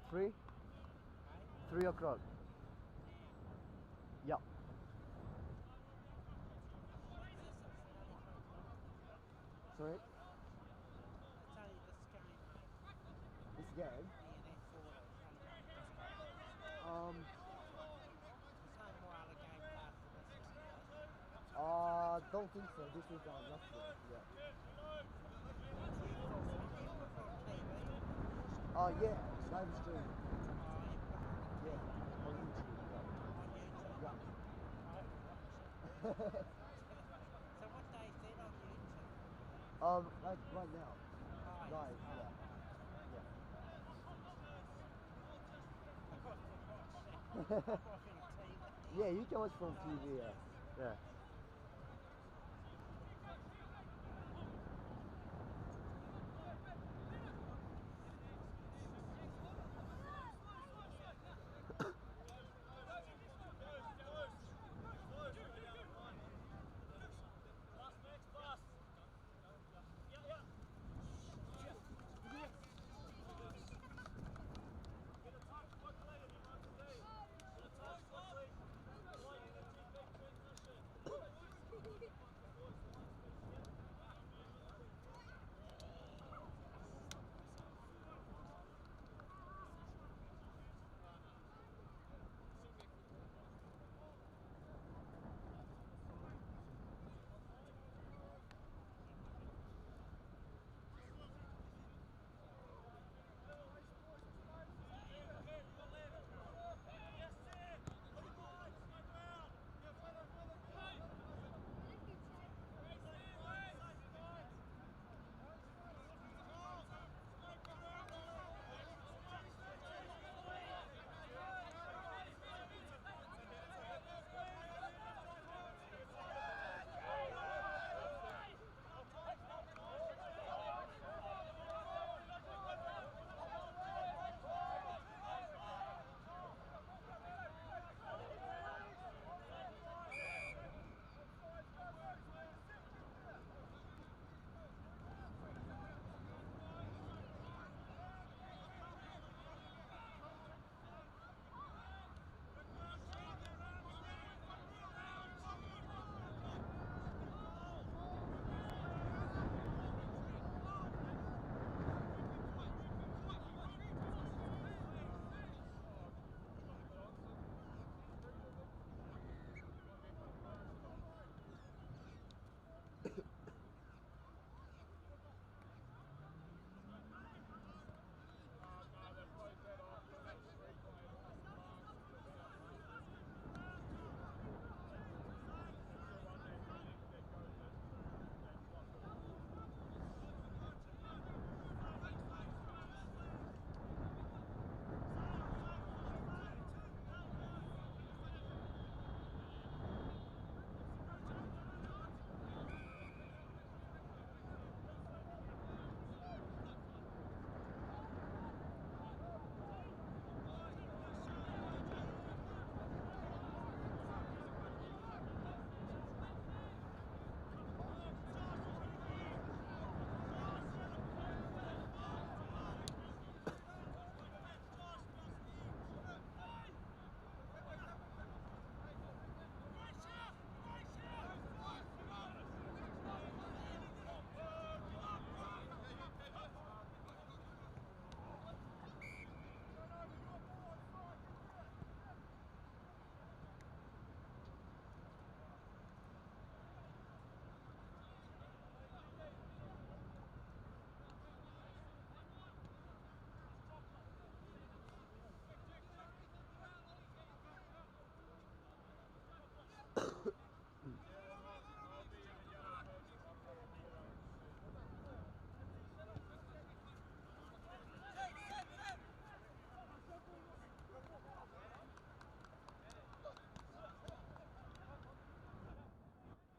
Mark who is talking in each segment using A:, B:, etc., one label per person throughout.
A: 3? 3 o'clock. Yeah. Sorry? This game? Don't think so. This is our last one. Yeah. Yeah. Live stream. Yeah. On YouTube. Yeah.
B: So what day is it on YouTube?
A: Like right now. Live. Yeah. Yeah, you can watch from TV. Yeah.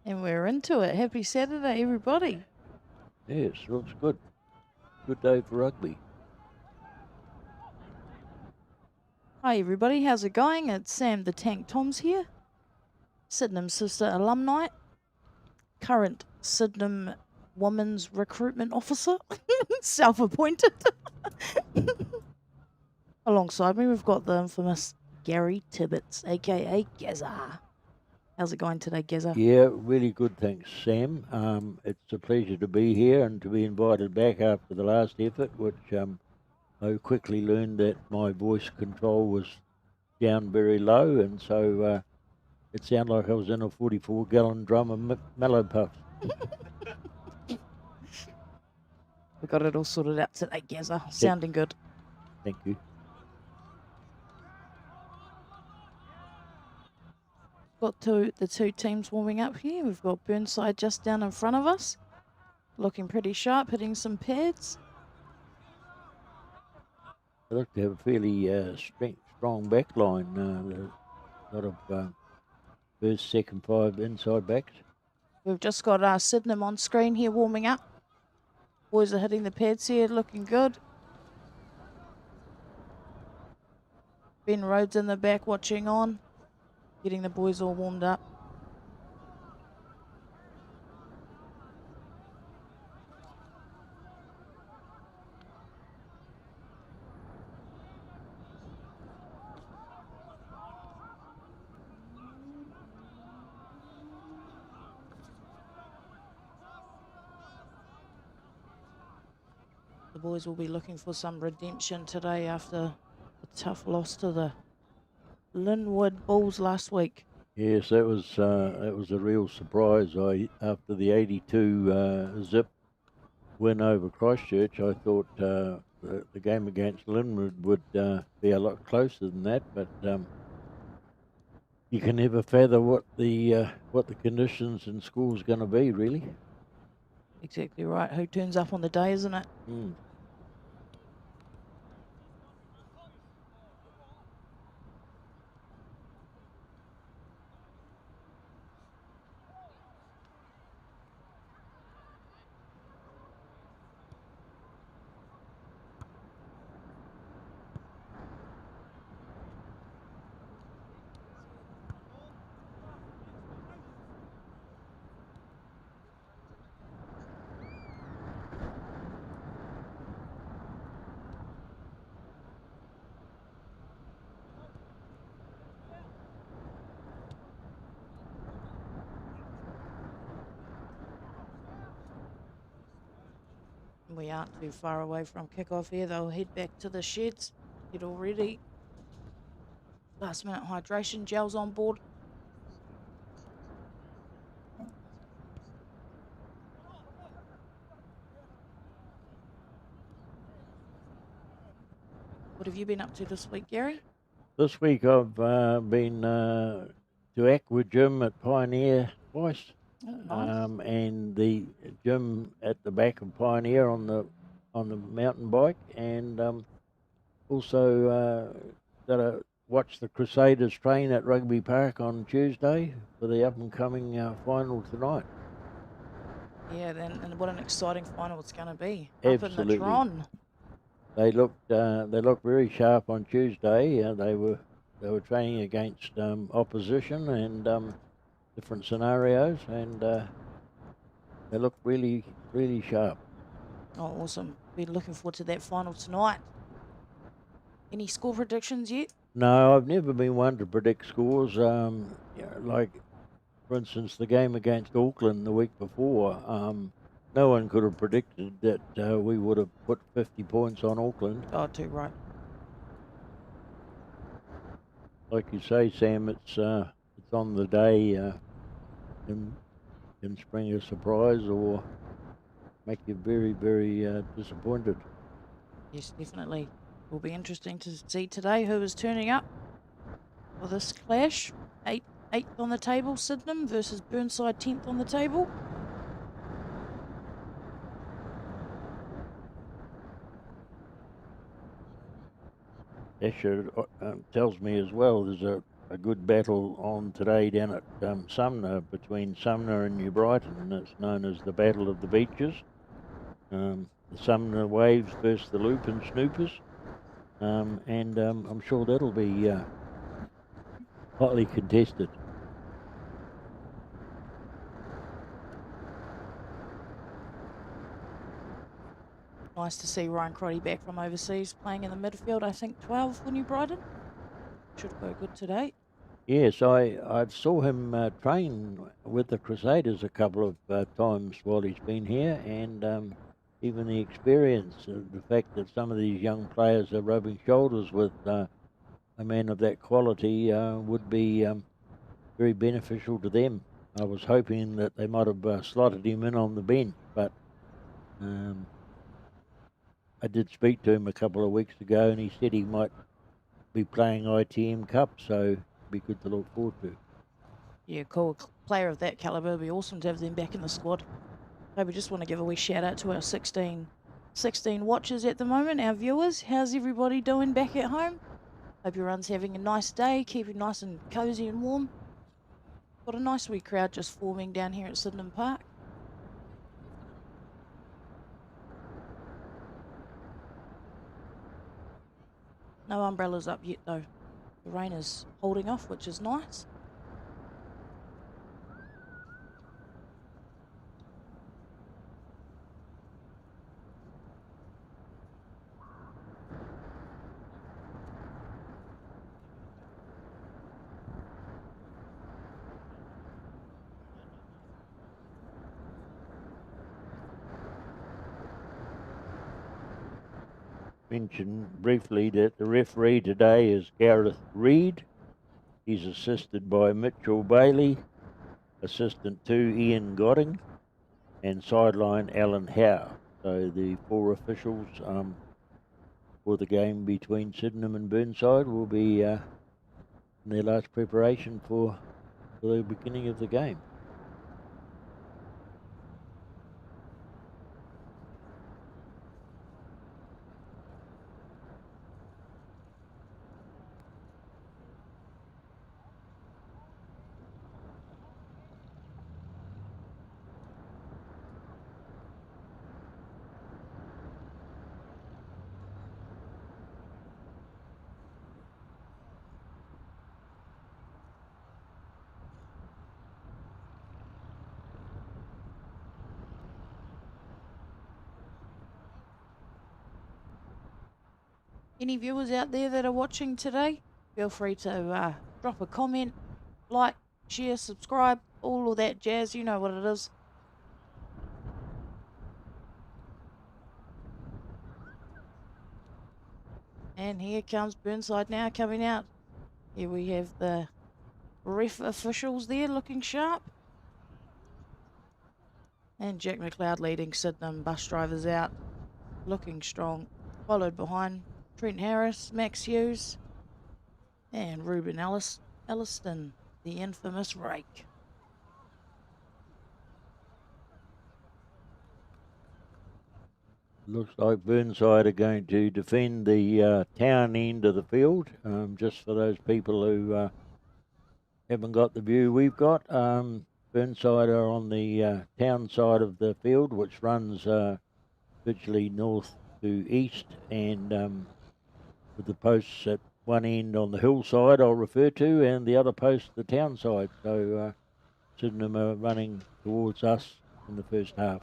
C: And we're into it. Happy Saturday, everybody.
D: Yes, looks good. Good day for rugby.
C: Hi, everybody. How's it going? It's Sam the Tank Toms here. Sydenham Sister alumni. Current Sydenham Women's Recruitment Officer. Self-appointed. Alongside me, we've got the infamous Gary Tibbetts, aka Gazza. How's it going today, Gazza?
D: Yeah, really good, thanks, Sam. It's a pleasure to be here and to be invited back after the last effort, which I quickly learned that my voice control was down very low, and so it sounded like I was in a 44-gallon drum of Mellow Puffs.
C: We got it all sorted out today, Gazza. Sounding good.
D: Thank you.
C: Got the two teams warming up here. We've got Burnside just down in front of us, looking pretty sharp, hitting some pads.
D: They look to have a fairly strong back line. A lot of first, second, five inside backs.
C: We've just got Sydenham on screen here warming up. Boys are hitting the pads here, looking good. Ben Rhodes in the back watching on, getting the boys all warmed up. The boys will be looking for some redemption today after a tough loss to the Linwood Bulls last week.
D: Yes, that was a real surprise. After the 82 zip win over Christchurch, I thought the game against Linwood would be a lot closer than that, but you can never fathom what the conditions and score's going to be, really.
C: Exactly right. Who turns up on the day, isn't it?
D: Mm.
C: We aren't too far away from kickoff here. They'll head back to the sheds, get all ready. Last minute hydration gels on board. What have you been up to this week, Gary?
D: This week I've been to Aqua Gym at Pioneer twice.
C: Oh, nice.
D: And the gym at the back of Pioneer on the mountain bike, and also got to watch the Crusaders train at Rugby Park on Tuesday for the up and coming final tonight.
C: Yeah, and what an exciting final it's going to be.
D: Absolutely.
C: Up in the Tron.
D: They looked very sharp on Tuesday. They were training against opposition and different scenarios, and they look really, really sharp.
C: Oh, awesome. Be looking forward to that final tonight. Any score predictions yet?
D: No, I've never been one to predict scores. Like, for instance, the game against Auckland the week before, no one could have predicted that we would have put 50 points on Auckland.
C: Oh, too right.
D: Like you say, Sam, it's on the day. Can spring a surprise or make you very, very disappointed.
C: Yes, definitely. Will be interesting to see today who is turning up for this clash. Eighth on the table, Sydenham versus Burnside 10th on the table.
D: Asher tells me as well there's a good battle on today down at Sumner, between Sumner and New Brighton, and it's known as the Battle of the Beaches. The Sumner Waves versus the Lupin Snoopers, and I'm sure that'll be hotly contested.
C: Nice to see Ryan Crotty back from overseas playing in the midfield. I think 12 for New Brighton. Should go good today.
D: Yes, I saw him train with the Crusaders a couple of times while he's been here, and even the experience, the fact that some of these young players are rubbing shoulders with a man of that quality would be very beneficial to them. I was hoping that they might have slotted him in on the bench, but I did speak to him a couple of weeks ago, and he said he might be playing ITM Cup, so be good to look forward to.
C: Yeah, cool. Player of that calibre, it'd be awesome to have them back in the squad. So we just want to give a wee shout out to our 16 watchers at the moment, our viewers. How's everybody doing back at home? Hope everyone's having a nice day, keeping nice and cosy and warm. Got a nice wee crowd just forming down here at Sydenham Park. No umbrellas up yet though. The rain is holding off, which is nice.
D: Mention briefly that the referee today is Gareth Reid. He's assisted by Mitchell Bailey, assistant 2 Ian Godding, and sideline Alan Howe. So the 4 officials for the game between Sydenham and Burnside will be in their last preparation for the beginning of the game.
C: Any viewers out there that are watching today, feel free to drop a comment, like, share, subscribe, all of that jazz. You know what it is. And here comes Burnside now coming out. Here we have the ref officials there looking sharp. And Jack McLeod leading Sydenham. Bus drivers out, looking strong. Followed behind Trent Harris, Max Hughes, and Ruben Elliston, the infamous rake.
D: Looks like Burnside are going to defend the town end of the field, just for those people who haven't got the view we've got. Burnside are on the town side of the field, which runs virtually north to east, and with the posts at one end on the hillside I'll refer to, and the other post the town side. So Sydenham are running towards us in the first half.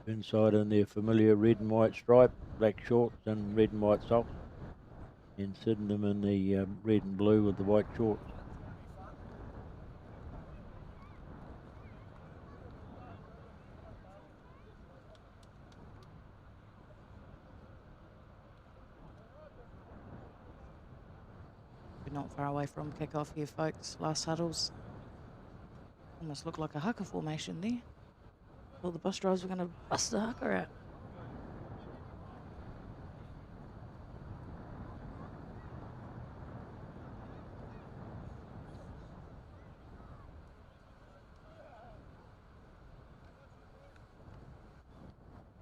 D: Burnside in their familiar red and white stripe, black shorts and red and white socks, and Sydenham in the red and blue with the white shorts.
C: We're not far away from kickoff here, folks. Last huddles. Almost looked like a haka formation there. Thought the bus drivers were going to bust the haka out.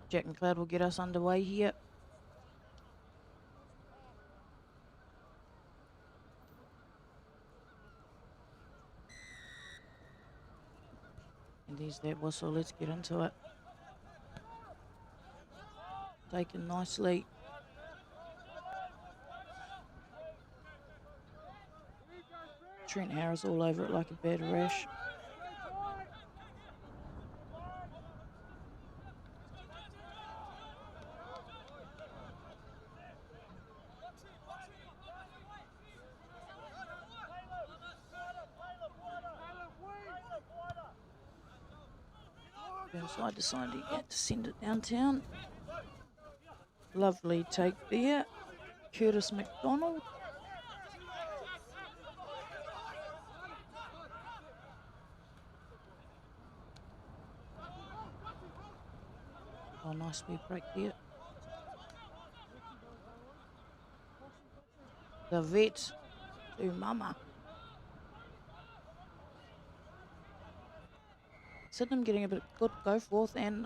C: Jack McLeod will get us underway here. And there's that whistle. Let's get into it. Taken nicely. Trent Harris all over it like a bad rash. Burnside deciding to send it downtown. Lovely take there. Curtis McDonald. Oh, nice wee break there. The vet to Mama. Sydenham getting a bit good go forth and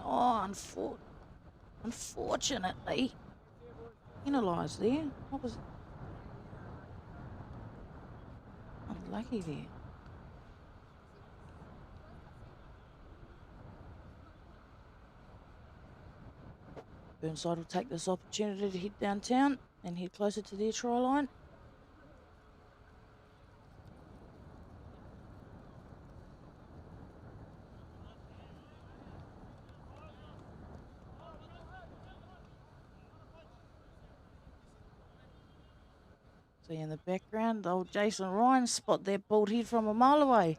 C: unfortunately penalised there. What was unlucky there? Burnside will take this opportunity to head downtown and head closer to their try line. See in the background, old Jason Ryan spot that bald head from a mile away.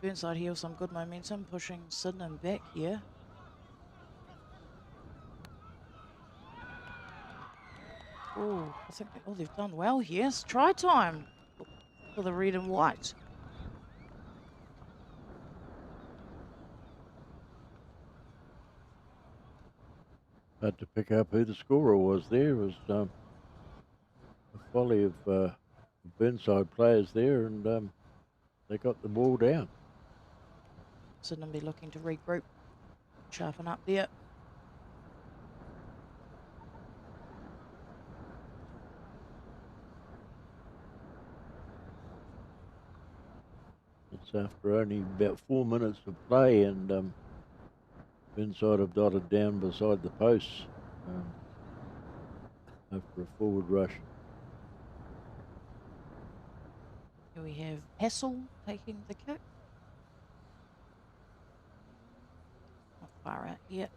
C: Burnside here with some good momentum, pushing Sydenham back here. Oh, I think they've done well here. It's try time for the red and white.
D: Hard to pick up who the scorer was there. It was a volley of Burnside players there, and they got the ball down.
C: Sydenham be looking to regroup, sharpen up there.
D: It's after only about 4 minutes of play, and Burnside have dotted down beside the posts after a forward rush.
C: Here we have Hassel taking the kick. Not far out yet.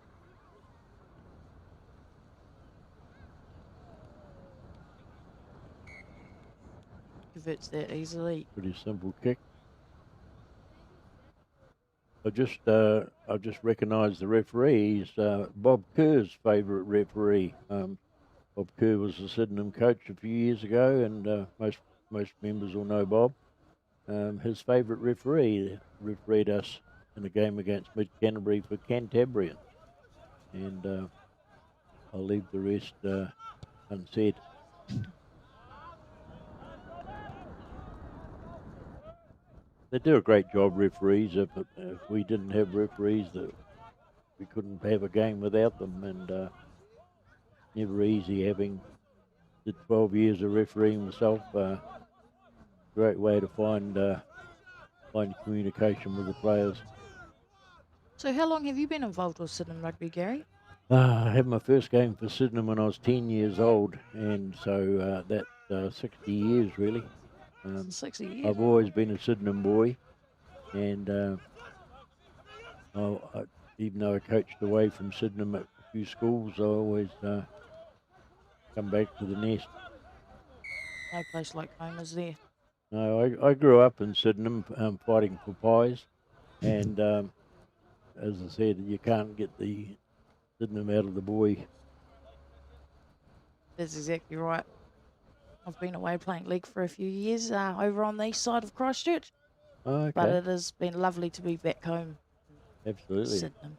C: Converts that easily.
D: Pretty simple kick. I just recognised the referee. He's Bob Kerr's favourite referee. Bob Kerr was the Sydenham coach a few years ago, and most members will know Bob. His favourite referee refereed us in a game against Mid Canterbury for Cantabrian, and I'll leave the rest unsaid. They do a great job, referees. If we didn't have referees, we couldn't have a game without them, and never easy having did 12 years of refereeing myself. Great way to find communication with the players.
C: So how long have you been involved with Sydenham Rugby, Gary?
D: I had my first game for Sydenham when I was 10 years old, and so that's 60 years really.
C: 60 years.
D: I've always been a Sydenham boy, and even though I coached away from Sydenham at a few schools, I always come back to the nest.
C: No place like home, is there?
D: No, I grew up in Sydenham fighting for pies, and as I said, you can't get the Sydenham out of the boy.
C: That's exactly right. I've been away playing league for a few years over on the east side of Christchurch.
D: Oh, okay.
C: But it has been lovely to be back home.
D: Absolutely.
C: Sydenham.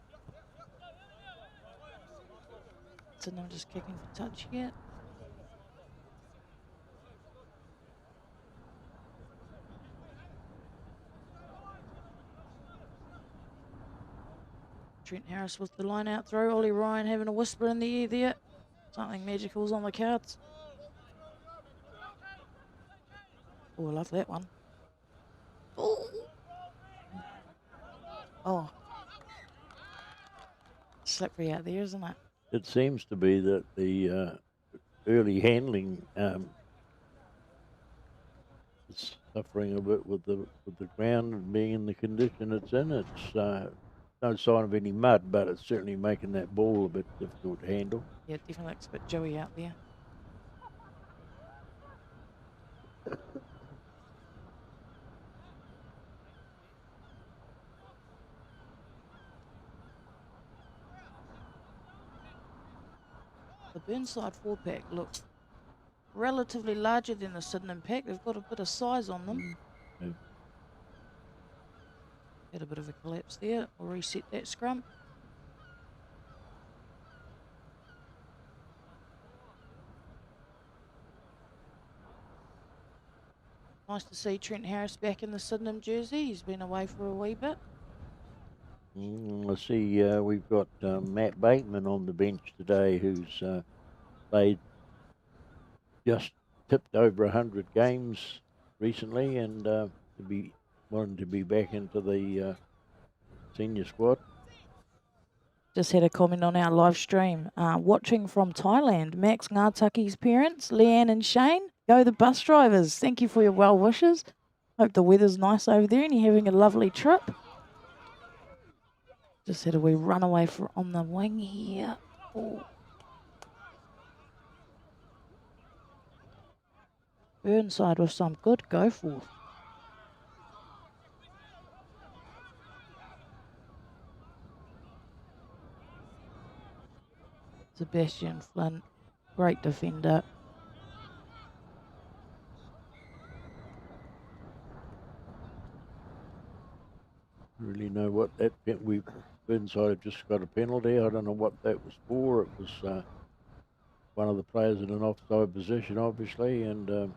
C: Sydenham just kicking for touch here. Trent Harris with the line out throw. Ollie Ryan having a whisper in the ear there. Something magical's on the cards. Oh, I love that one. Oh. Slippery out there, isn't it?
D: It seems to be that the early handling is suffering a bit with the ground and being in the condition it's in. It's no sign of any mud, but it's certainly making that ball a bit difficult to handle.
C: Yeah, it definitely looks a bit dewy out there. The Burnside 4-pack looks relatively larger than the Sydenham pack. They've got a bit of size on them.
D: Yeah.
C: Had a bit of a collapse there. We'll reset that scrum. Nice to see Trent Harris back in the Sydenham jersey. He's been away for a wee bit.
D: I see we've got Matt Bateman on the bench today, who's played just tipped over 100 games recently, and wanting to be back into the senior squad.
C: Just had a comment on our live stream. Watching from Thailand, Max Ngātaki's parents, Leanne and Shane. Go the bus drivers. Thank you for your well wishes. Hope the weather's nice over there and you're having a lovely trip. Just had a wee runaway on the wing here. Oh. Burnside with some good go for. Sebastian Flynn, great defender.
D: Really know what that Burnside have just got a penalty. I don't know what that was for. It was one of the players in an offside position, obviously, and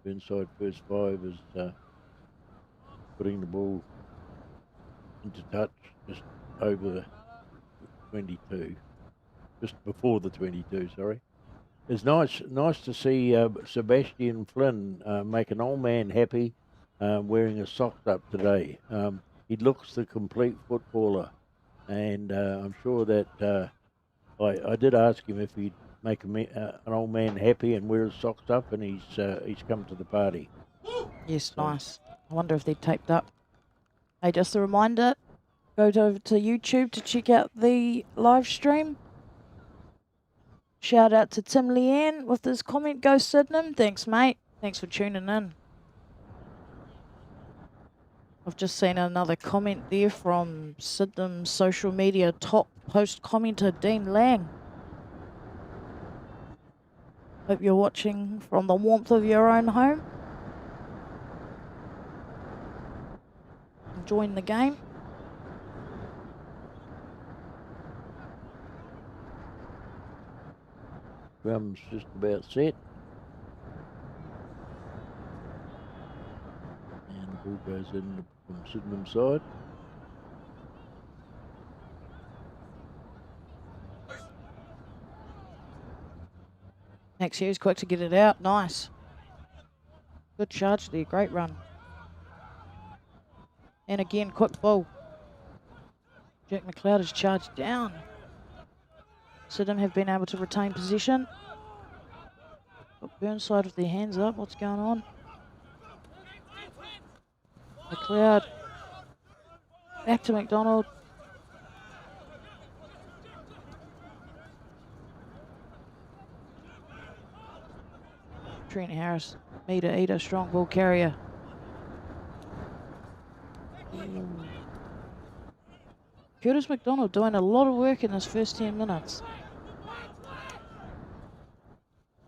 D: Burnside first 5 is putting the ball into touch just over the 22, just before the 22. Sorry. It's nice to see Sebastian Flynn make an old man happy, wearing his socks up today. He looks the complete footballer, and I'm sure that I did ask him if he'd make an old man happy and wear his socks up, and he's come to the party.
C: Yes, so. Nice. I wonder if they're taped up. Hey, just a reminder, go over to YouTube to check out the live stream. Shout out to Tim Leanne with his comment, go Sydenham. Thanks, mate. Thanks for tuning in. I've just seen another comment there from Sydenham social media top post commenter Dean Lang. Hope you're watching from the warmth of your own home. Enjoying the game.
D: Drum's just about set. And the ball goes in from Sydenham side.
C: Max Hughes quick to get it out. Nice. Good charge there. Great run. And again, quick ball. Jack McLeod has charged down. Sydenham have been able to retain position. Got Burnside with their hands up. What's going on? McLeod. Back to McDonald. Trent Harris, meter eater, strong ball carrier. Curtis McDonald doing a lot of work in his first 10 minutes.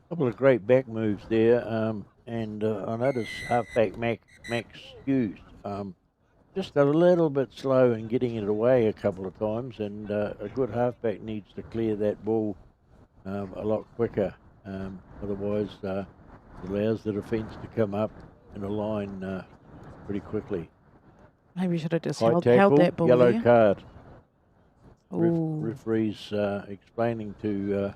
D: A couple of great back moves there, and I noticed halfback Max Hughes just a little bit slow in getting it away a couple of times, and a good halfback needs to clear that ball a lot quicker, otherwise it allows the defence to come up in a line pretty quickly.
C: Maybe we should have just
D: held
C: that ball
D: yellow
C: there.
D: Card. Referees explaining to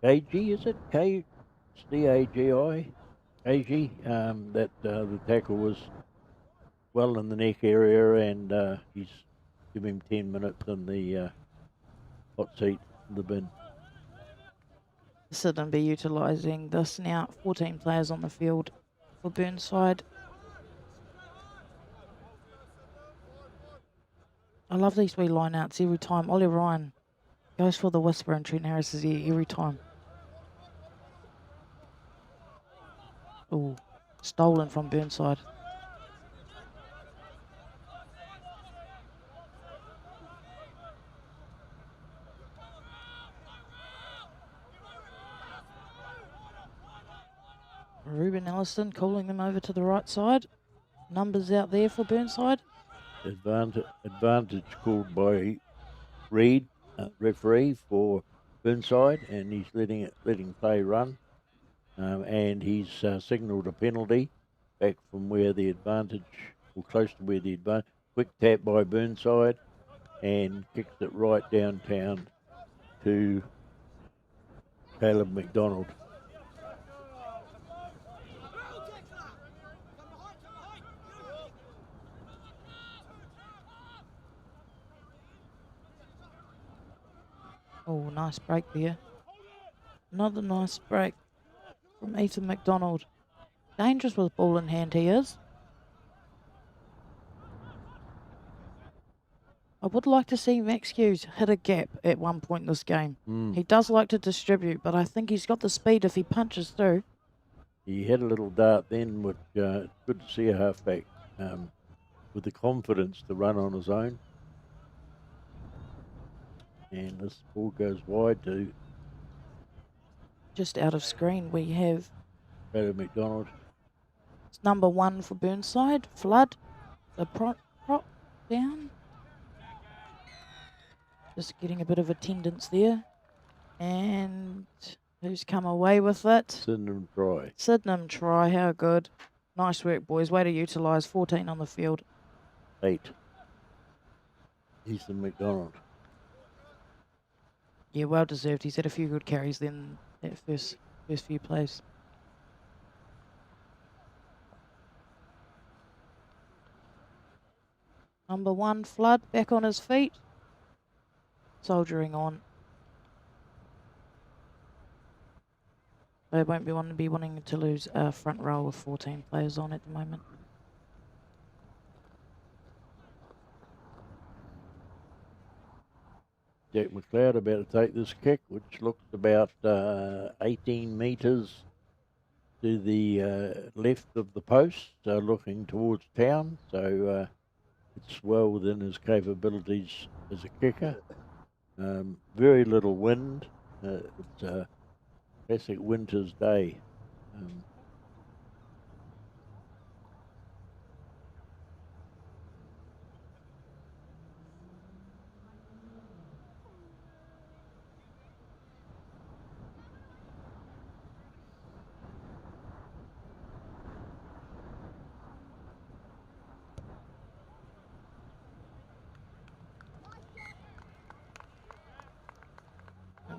D: KG, is it? D-A-G-I? AG, that the tackle was well in the neck area, and he's give him 10 minutes in the hot seat in the bin.
C: Sydenham be utilising this now. 14 players on the field for Burnside. I love these wee line-outs every time. Ollie Ryan goes for the whisper in Trent Harris's ear every time. Ooh, stolen from Burnside. Ruben Elliston calling them over to the right side. Numbers out there for Burnside.
D: Advantage called by Reid, referee for Burnside, and he's letting play run, and he's signalled a penalty back from where the advantage, or close to where the advantage. Quick tap by Burnside, and kicks it right downtown to Caleb McDonald.
C: Oh, nice break there. Another nice break from Ethan McDonald. Dangerous with ball in hand he is. I would like to see Max Hughes hit a gap at one point in this game. He does like to distribute, but I think he's got the speed if he punches through.
D: He had a little dart then, which good to see a halfback with the confidence to run on his own. And this ball goes wide to...
C: Just out of screen we have...
D: Caleb McDonald.
C: It's number 1 for Burnside. Flood. The prop down. Just getting a bit of attendance there. And who's come away with it?
D: Sydenham try.
C: Sydenham try. How good. Nice work, boys. Way to utilise 14 on the field.
D: 8. Ethan McDonald.
C: Yeah, well deserved. He's had a few good carries then that first few plays. Number 1, Flood, back on his feet. Soldiering on. They won't be wanting to lose a front row with 14 players on at the moment.
D: Jack McLeod about to take this kick, which looks about 18 metres to the left of the post, looking towards town. So it's well within his capabilities as a kicker. Very little wind. It's a classic winter's day.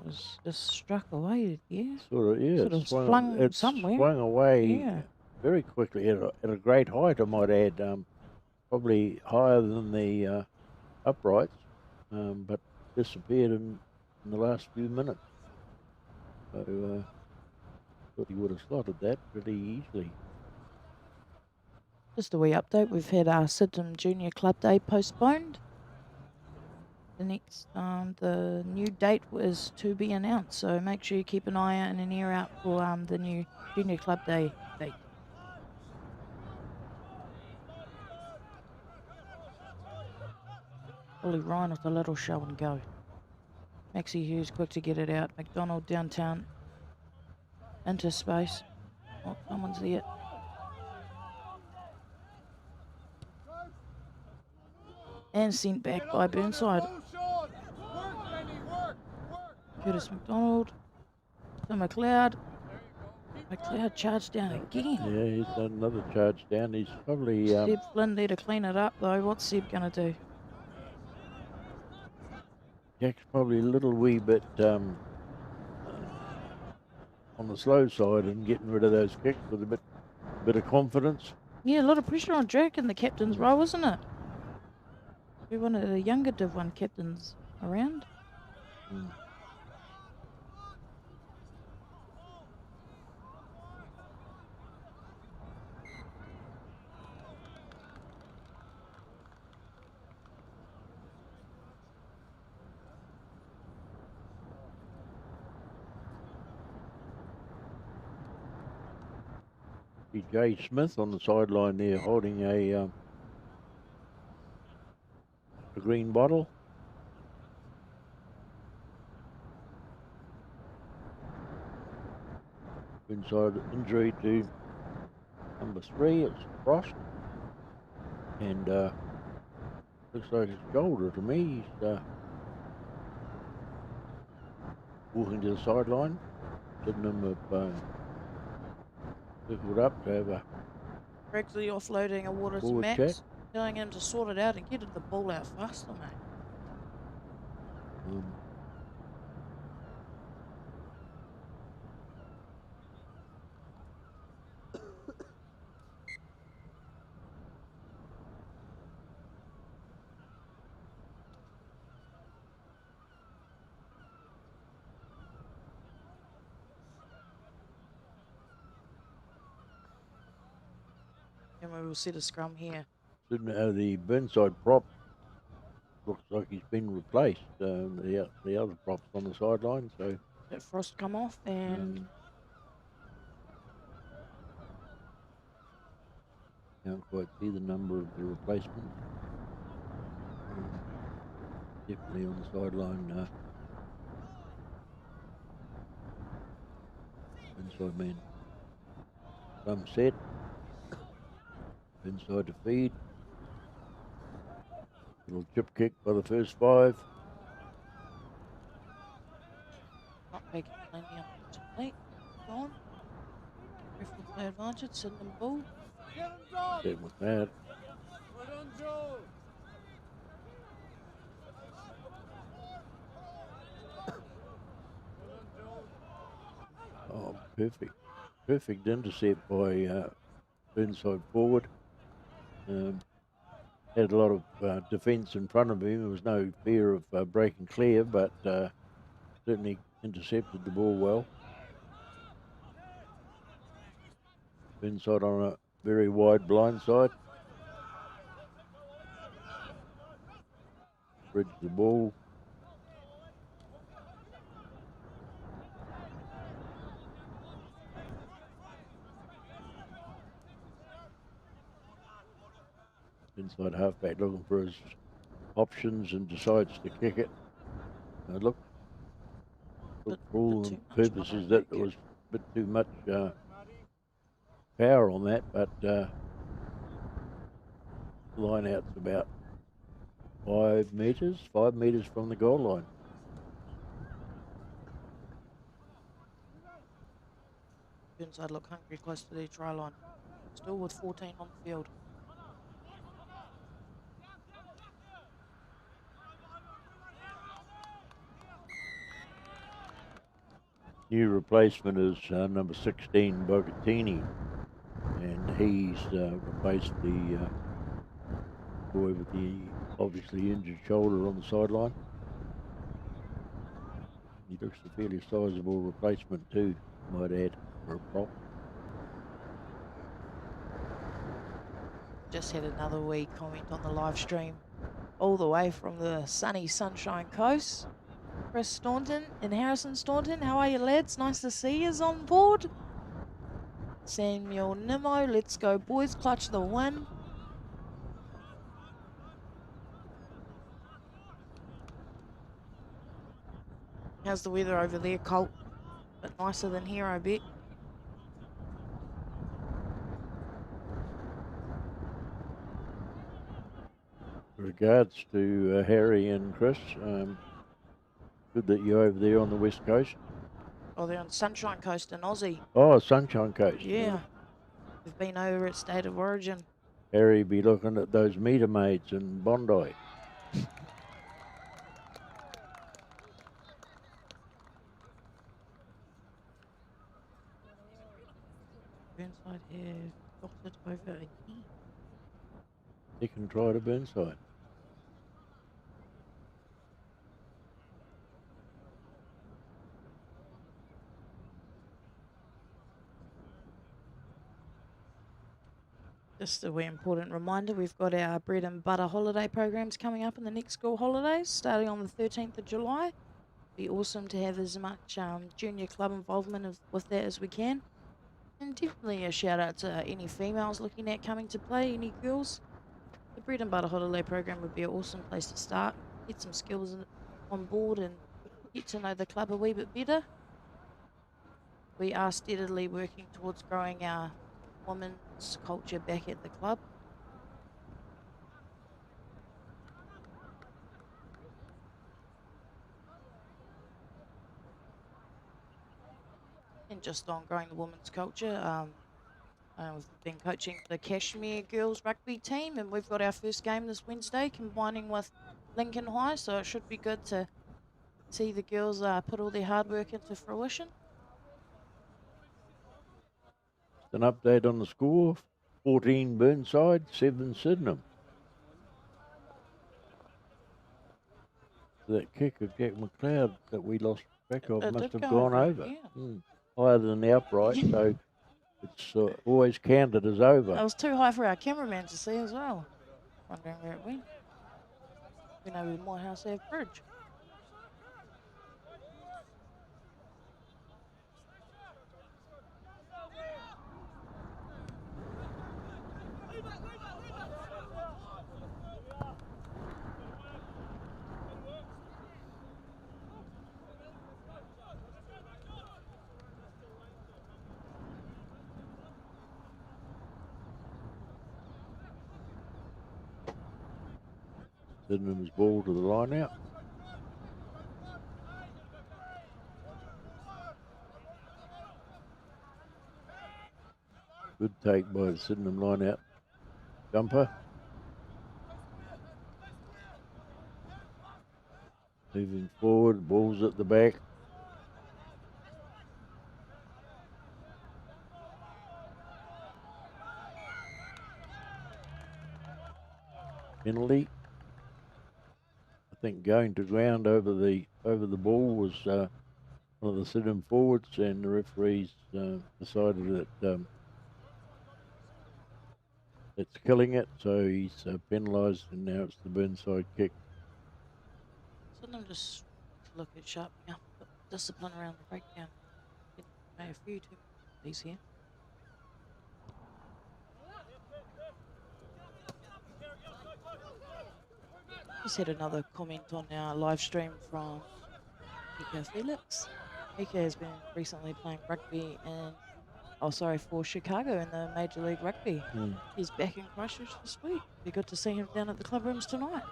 C: Was just struck away, yeah.
D: Sort of, yeah.
C: Sort of flung somewhere.
D: Swung away
C: Yeah.
D: very quickly at a great height, I might add. Probably higher than the uprights, but disappeared in the last few minutes. So thought he would have slotted that pretty easily.
C: Just a wee update. We've had our Sydenham Junior Club Day postponed. The next, the new date was to be announced, so make sure you keep an eye out and an ear out for the new Junior Club Day date. Ollie Ryan with a little show and go. Maxie Hughes quick to get it out. McDonald downtown into space. Oh, someone's there. And sent back by Burnside. Curtis McDonald to McLeod. McLeod charged down again.
D: Yeah, he's done another charge down. He's probably...
C: Seb Flynn there to clean it up though. What's Seb going to do?
D: Jack's probably a little wee bit on the slow side and getting rid of those kicks with a bit of confidence.
C: Yeah, a lot of pressure on Jack in the captain's role, isn't it? We one of the younger Div 1 captains around.
D: Mm. See Jay Smith on the sideline there holding a green bottle. Inside injury to number 3, it's Frost. And looks like it's shoulder to me. He's walking to the sideline. Sydenham have circled up to have a
C: Regularly offloading a water to
D: forward
C: Max,
D: chat.
C: telling him to sort it out and get the ball out faster, mate. And we will set a scrum here.
D: The Burnside prop looks like he's been replaced. The other prop's on the sideline, so
C: Let Frost come off and
D: can't quite see the number of the replacement. Definitely on the sideline. Inside man. Some set. Inside to feed. Little chip kick by the first 5.
C: not making plenty unfortunately. Gone. Referee play advantage, Sydenham ball.
D: Set with that. Oh, perfect. Perfect intercept by Burnside forward. Had a lot of defence in front of him. There was no fear of breaking clear, but certainly intercepted the ball well. Burnside on a very wide blind side. Bridge the ball. Inside halfback looking for his options and decides to kick it. Look for all purposes that there was a bit too much power on that, but line out's about 5 metres from the goal line.
C: Burnside look hungry close to their try line. Still with 14 on the field.
D: New replacement is number 16, Bogatini, and he's replaced the boy with the obviously injured shoulder on the sideline. He looks a fairly sizable replacement too, might add, for a prop.
C: Just had another wee comment on the live stream. All the way from the sunny Sunshine Coast. Chris Staunton and Harrison Staunton, how are you lads? Nice to see yous on board. Samuel Nimmo, let's go boys, clutch the win. How's the weather over there, Colt? Bit nicer than here, I bet.
D: Regards to Harry and Chris. Good that you're over there on the west coast.
C: Oh, they're on Sunshine Coast in Aussie.
D: Oh, Sunshine Coast.
C: Yeah. We've been over at State of Origin.
D: Harry be looking at those meter maids in Bondi.
C: Burnside have got it over a key.
D: Second try to Burnside.
C: Just a very important reminder, we've got our bread and butter holiday programs coming up in the next school holidays, starting on the 13th of July. Be awesome to have as much junior club involvement with that as we can. And definitely a shout out to any females looking at coming to play, any girls. The bread and butter holiday program would be an awesome place to start, get some skills on board and get to know the club a wee bit better. We are steadily working towards growing our women's culture back at the club. And just on growing the women's culture, we've been coaching the Kashmir girls rugby team, and we've got our first game this Wednesday combining with Lincoln High, so it should be good to see the girls put all their hard work into fruition.
D: An update on the score, 14 Burnside, 7 Sydenham. That kick of Jack McLeod that we lost track of must have gone over.
C: Yeah.
D: Higher than the upright, so it's always counted as over.
C: It was too high for our cameraman to see as well. Wondering where it went. We know with Morehouse Ave Bridge.
D: Sydenham's ball to the line out. Good take by the Sydenham line out jumper. Moving forward, ball's at the back. Penalty. I think going to ground over the ball was one of the Sydenham forwards, and the referees decided that it's killing it, so he's penalised, and now it's the Burnside kick.
C: Sydenham just look at sharpening up discipline around the breakdown. Made a few too many here. Just had another comment on our live stream from Mika Felix. Mika has been recently playing rugby for Chicago in the Major League Rugby. He's back in Christchurch this week. Be good to see him down at the club rooms tonight.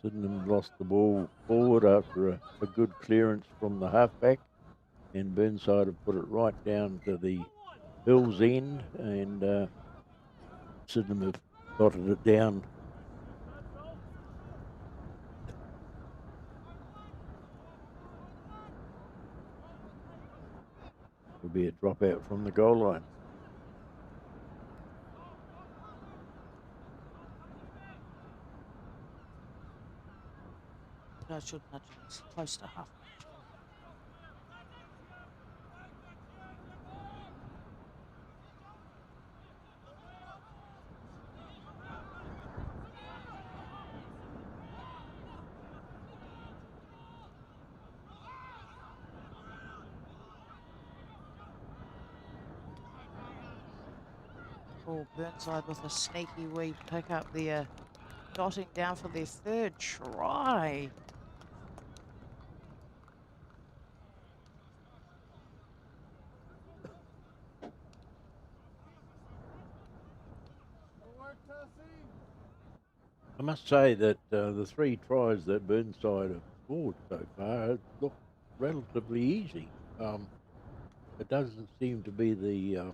D: Sydenham lost the ball forward after a good clearance from the halfback, and Burnside have put it right down to the Hills end, and Sydenham have dotted it down. Will be a dropout from the goal line.
C: I should nudge it close to half. Oh, Burnside with a sneaky wee pick up there, dotting down for their third try.
D: I must say that the 3 tries that Burnside have scored so far look relatively easy. It doesn't seem to be the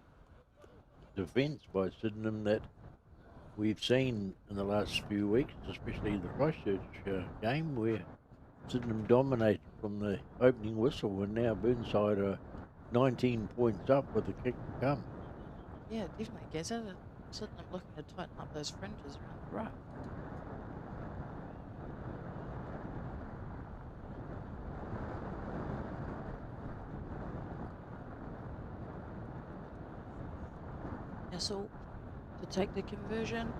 D: defence by Sydenham that we've seen in the last few weeks, especially the Christchurch game, where Sydenham dominated from the opening whistle, and now Burnside are 19 points up with the kick to come.
C: Yeah, definitely gets it. Sydenham looking to tighten up those fringes around the ruck. Yeah, so to take the conversion.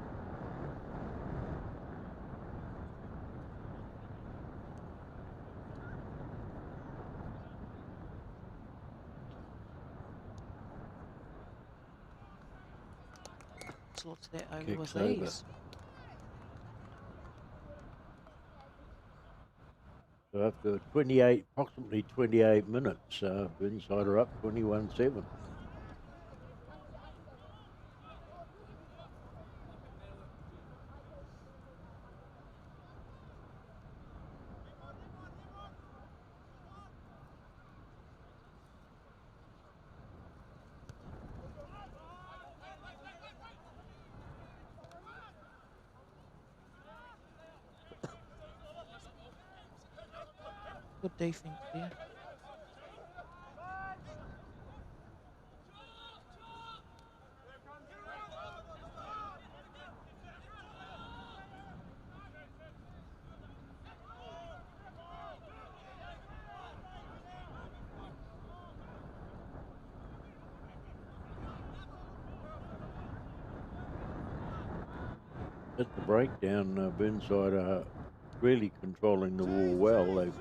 C: Slots that over
D: Kicks
C: with
D: over.
C: ease.
D: So after 28, approximately 28 minutes, Burnside are up 21-7.
C: Good defense there.
D: At the breakdown, Burnside are really controlling the ball well. They've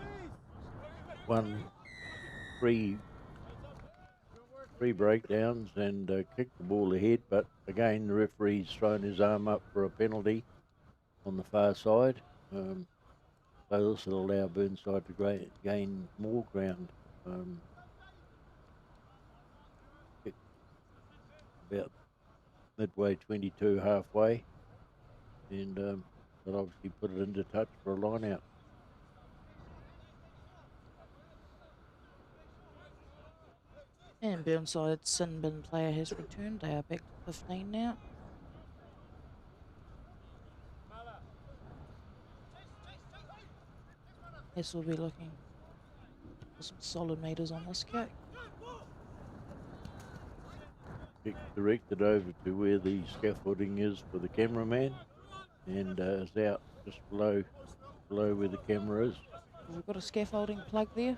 D: won three breakdowns and kicked the ball ahead, but again the referee's thrown his arm up for a penalty on the far side. So this will allow Burnside to gain more ground. About midway 22 halfway, and they'll obviously put it into touch for a line out.
C: And Burnside's sin bin player has returned. They are back to 15 now. This will be looking for some solid meters on this kick.
D: Kick directed over to where the scaffolding is for the cameraman, and is out just below where the camera is.
C: We've got a scaffolding plug there.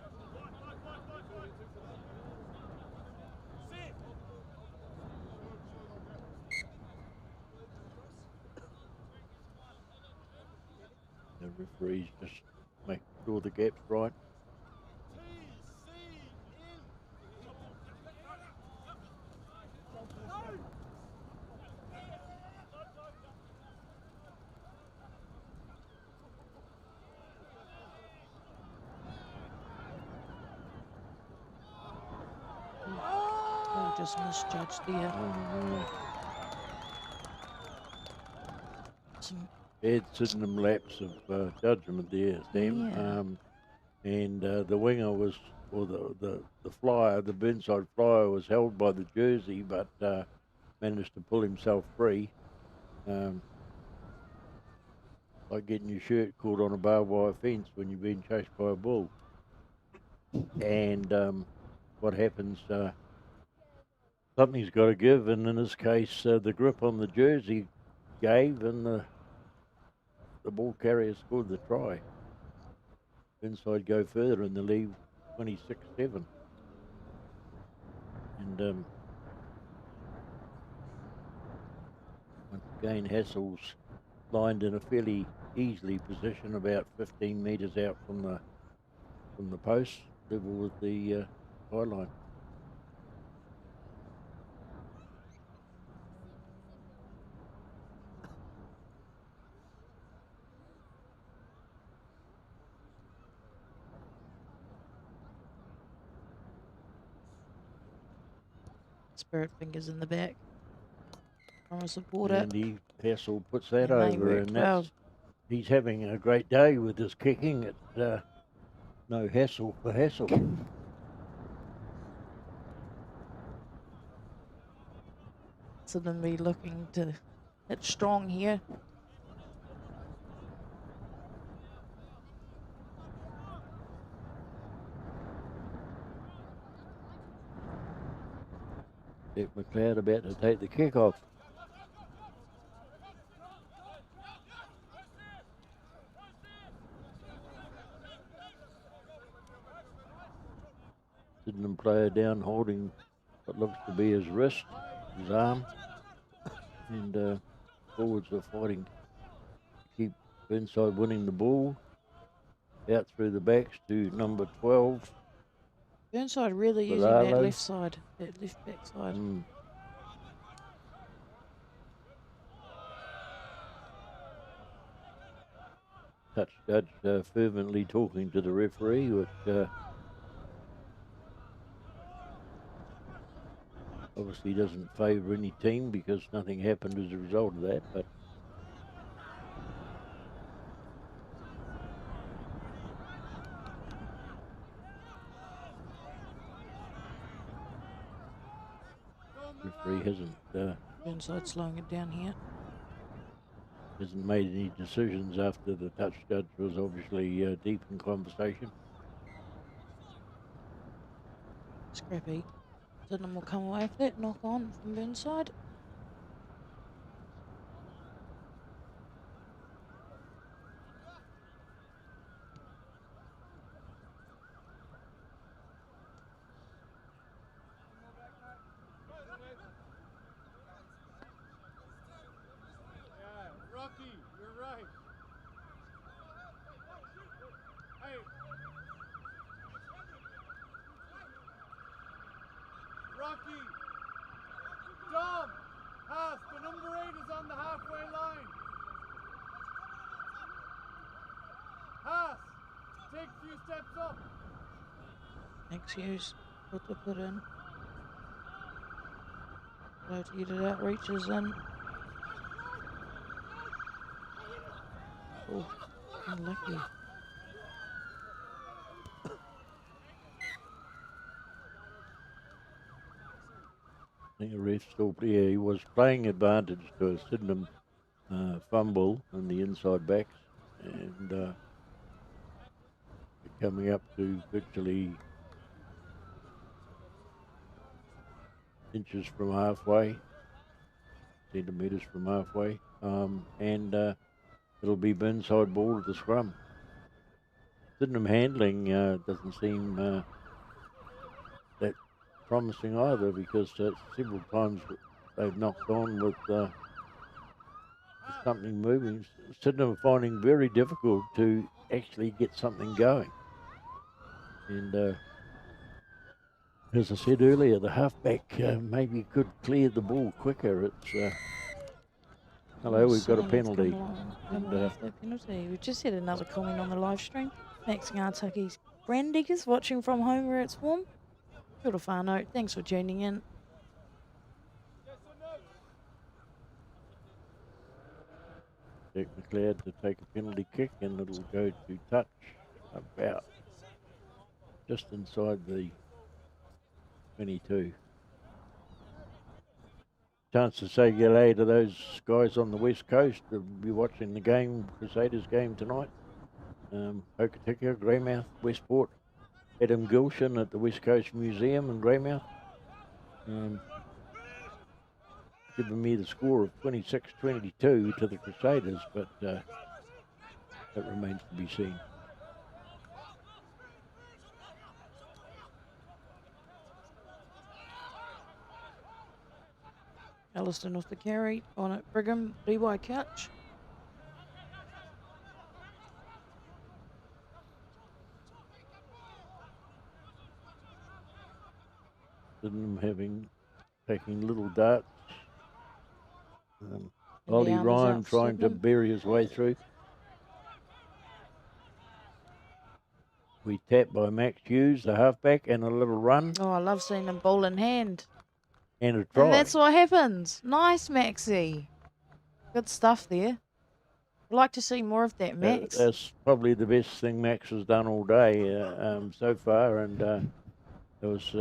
D: The referee's just making sure the gap's right.
C: Oh, just misjudged there. Some
D: Bad Sydenham lapse of judgment there, Sam.
C: Yeah.
D: And the winger was, or the flyer, the Burnside flyer was held by the jersey, but managed to pull himself free. Like getting your shirt caught on a barbed wire fence when you're being chased by a bull. And what happens, something's got to give, and in this case, the grip on the jersey gave, and the ball carrier scored the try. Burnside go further in the lead, 26-7. And once again, Hassel's lined in a fairly easily position, about 15 metres out from the post, level with the byline.
C: Spirit fingers in the back. Promise of water.
D: And Hassel puts that
C: And they
D: over,
C: worked
D: and
C: well.
D: he's having a great day with his kicking. It's no hassle for Hassel.
C: So then we looking to hit strong here.
D: Dick McLeod about to take the kickoff. Sydenham player down holding what looks to be his wrist, his arm. And forwards are fighting to keep Burnside winning the ball. Out through the backs to number 12.
C: Burnside really using
D: Baralo.
C: that left side, that left back side.
D: Touch judge fervently talking to the referee, which obviously doesn't favour any team because nothing happened as a result of that. But referee
C: Burnside slowing it down here.
D: hasn't made any decisions after the touch judge was obviously deep in conversation.
C: Scrappy. Sydenham will come away with that knock on from Burnside.
E: Rocky, you're right. Hey. Rocky. Dom. Haas, the number 8 is on the halfway line. Haas, take a few steps up.
C: Thanks, Hughes. Put the put in. Slow to get it out, reaches in. Oh, unlucky.
D: I think the ref still, he was playing advantage to a Sydenham fumble in the inside backs, and coming up to virtually inches from halfway, centimetres from halfway, and it'll be Burnside ball at the scrum. Sydenham handling doesn't seem that promising either, because several times they've knocked on with something moving. Sydenham are finding very difficult to actually get something going. And as I said earlier, the halfback maybe could clear the ball quicker. It's hello, we've got a penalty.
C: That penalty. We just had another comment on the live stream. Max Ngartucky's Brandiggers watching from home where it's warm. Kia ora whānau. Thanks for tuning in.
D: Jack McLeod to take a penalty kick, and it'll go to touch about just inside the 22. Chance to say g'day to those guys on the west coast who'll be watching the game, Crusaders game tonight. Hokitika, Greymouth, Westport, Adam Gilshan at the West Coast Museum in Greymouth. Giving me the score of 26-22 to the Crusaders, but that remains to be seen.
C: Alliston off the carry on it. Brigham, Levi Couch.
D: Sydenham taking little darts. Ollie Ryan trying to bury his way through. We tap by Max Hughes, the halfback, and a little run.
C: Oh, I love seeing them ball in hand.
D: And a try.
C: And that's what happens. Nice, Maxie. Good stuff there. I'd like to see more of that, Max.
D: That's probably the best thing Max has done all day so far, and it was,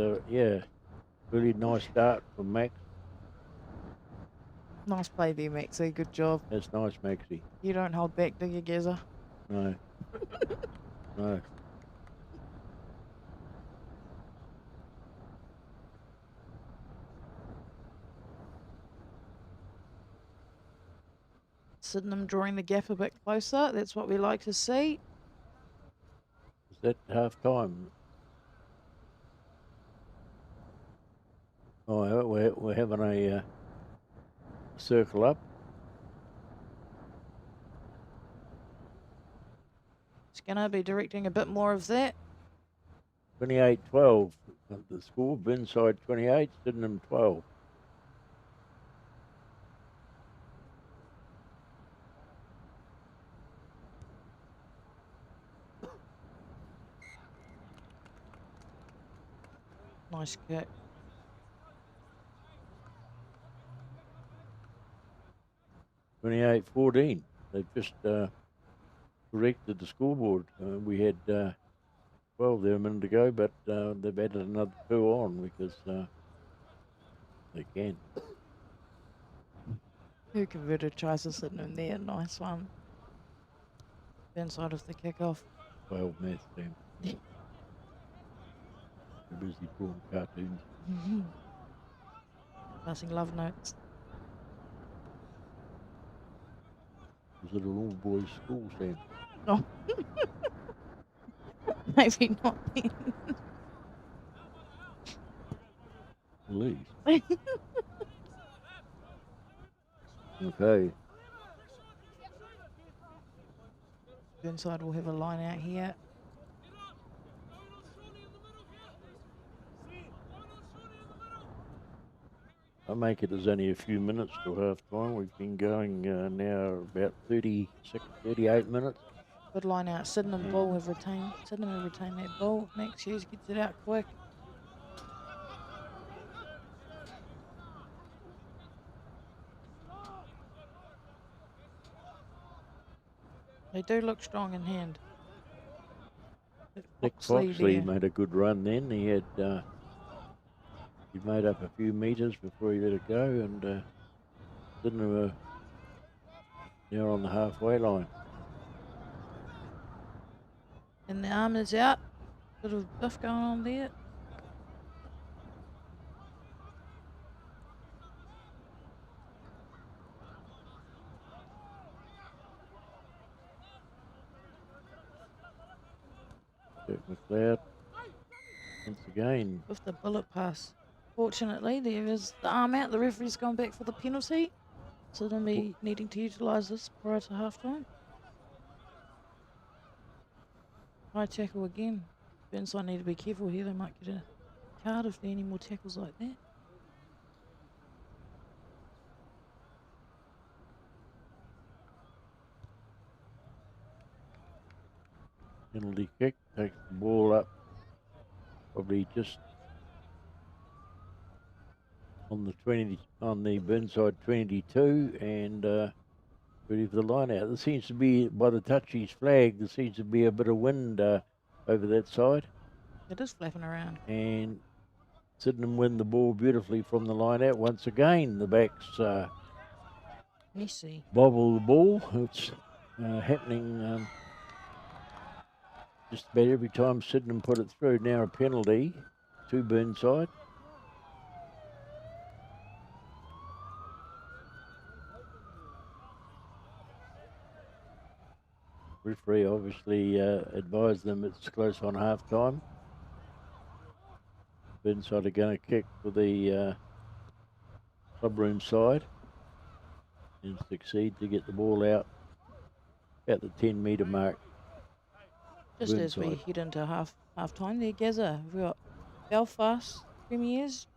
D: really nice start from Max.
C: Nice play there, Maxie. Good job.
D: That's nice, Maxie.
C: You don't hold back, do you, Gazza?
D: No. No.
C: Sydenham drawing the gap a bit closer. That's what we like to see.
D: Is that half time? Oh, we're having circle up.
C: Skinner be directing a bit more of that.
D: 28-12 the score. Burnside 28, Sydenham 12.
C: Nice kick.
D: $28-14. They've just corrected the scoreboard. We had 12 there a minute ago, but they've added another 2 on because they can.
C: Who converted tries to Sydenham there? Nice one. Inside of the kickoff.
D: 12 maths team. They're busy drawing cartoons.
C: Passing love notes.
D: Was it an all-boys school, Sam?
C: No. Maybe not then.
D: At least. Okay.
C: Burnside will have a line out here.
D: I make it as only a few minutes till half time. We've been going now about 36, 38 minutes.
C: Good line out. Sydenham ball have retained. Sydenham have retained that ball. Max Hughes gets it out quick. They do look strong in hand.
D: Nick Foxley made a good run then. He had he made up a few metres before he let it go, and Sydenham now on the halfway line.
C: And the arm is out. Bit of buff going on there.
D: McLeod once again.
C: With the bullet pass. Fortunately, there is the arm out. The referee's gone back for the penalty. So they'll be needing to utilise this prior to half time. High tackle again. Burnside need to be careful here. They might get a card if there are any more tackles like that.
D: Penalty kick, takes the ball up, probably just on the 20, on the Burnside 22, and ready for the line out. There seems to be, by the touchy's flag, there seems to be a bit of wind over that side.
C: It is flapping around.
D: And Sydenham win the ball beautifully from the line out. Once again, the backs
C: Messy.
D: bobble the ball. It's happening just about every time Sydenham put it through. Now a penalty to Burnside. Referee obviously advised them it's close on half time. Burnside are going to kick for the clubroom side and succeed to get the ball out at the 10-metre mark.
C: Just as we head into half time there, Gazza, we've got Belfast Premiers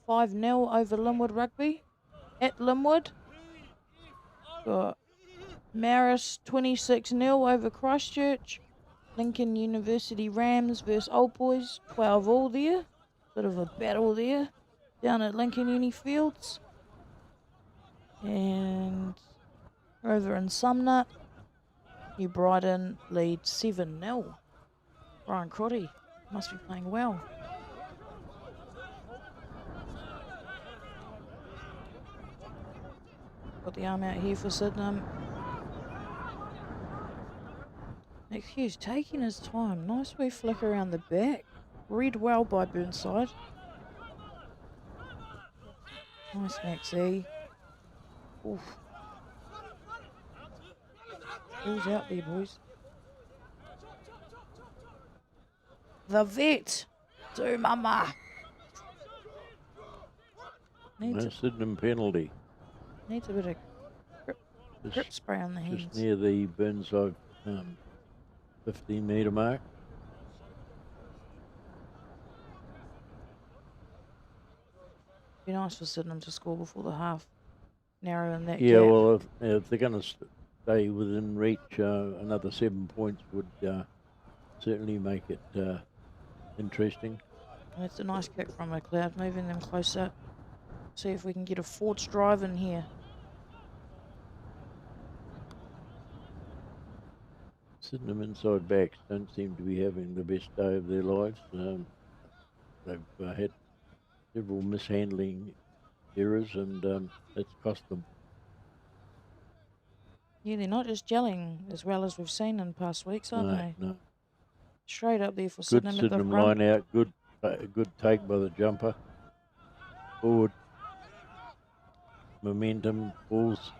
C: 5-0 over Linwood Rugby at Linwood. Got Maris 26-0 over Christchurch. Lincoln University Rams versus Old Boys 12 all there. Bit of a battle there down at Lincoln Uni Fields. And over in Sumner, New Brighton lead 7-0. Brian Crotty must be playing well. Got the arm out here for Sydenham. Nick Hughes taking his time. Nice wee flick around the back. Read well by Burnside. Nice Maxie. Oof. Ball's out there, boys. The vet. Do mama.
D: No Sydenham penalty.
C: Needs a bit of grip spray on the hands.
D: Just near the Burnside 15-metre mark.
C: Be nice for Sydenham to score before the half. Narrow in that
D: Yeah,
C: gap.
D: well, if they're going to stay within reach, another 7 points would certainly make it interesting.
C: And it's a nice kick from McLeod, moving them closer. See if we can get a forwards drive in here.
D: Sydenham inside backs don't seem to be having the best day of their lives. They've had several mishandling errors, and it's cost them.
C: Yeah, they're not just gelling as well as we've seen in past weeks, are they?
D: No.
C: Straight up there for
D: Good
C: Sydenham at the
D: Sydenham
C: front.
D: line out. Good take by the jumper. Forward. Momentum. Balls.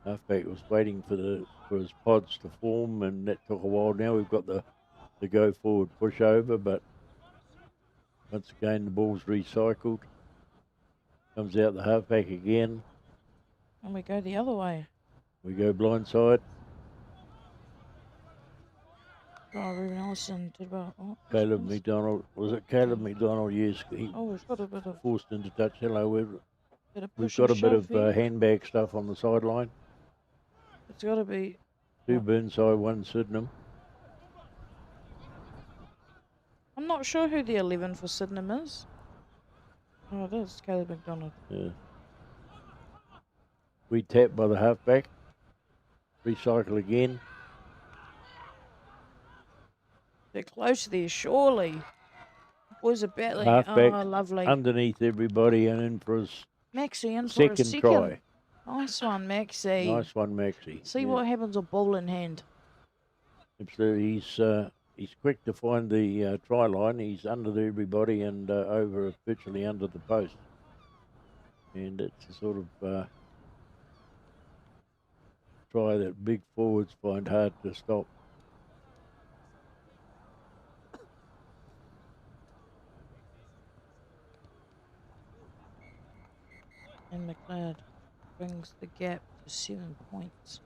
D: Halfback was waiting for his pods to form, and that took a while. Now we've got the go forward push over, but once again the ball's recycled. Comes out the halfback again.
C: And we go the other way.
D: We go blindside.
C: Oh, Ruben Ellison did well. Oh,
D: Caleb McDonald. Was it Caleb McDonald? Yes. He
C: we've got a bit of
D: forced into touch. Hello. We've
C: push
D: got a
C: and
D: bit
C: shove
D: of
C: here.
D: handbag stuff on the sideline.
C: It's got to be.
D: 2 Burnside, 1 Sydenham.
C: I'm not sure who the 11 for Sydenham is. Oh, it is Caleb McDonald.
D: Yeah. We tap by the halfback. Recycle again.
C: They're close there, surely. Boys are battling.
D: Halfback
C: Oh, lovely.
D: underneath everybody and in for his
C: Maxie in for a
D: second
C: second.
D: try.
C: Nice one, Maxie.
D: Nice one, Maxie.
C: See
D: Yeah.
C: what happens with ball in hand.
D: Absolutely. He's quick to find the try line. He's under everybody and virtually under the post. And it's a sort of try that big forwards find hard to stop.
C: And McLeod brings the gap to 7 points.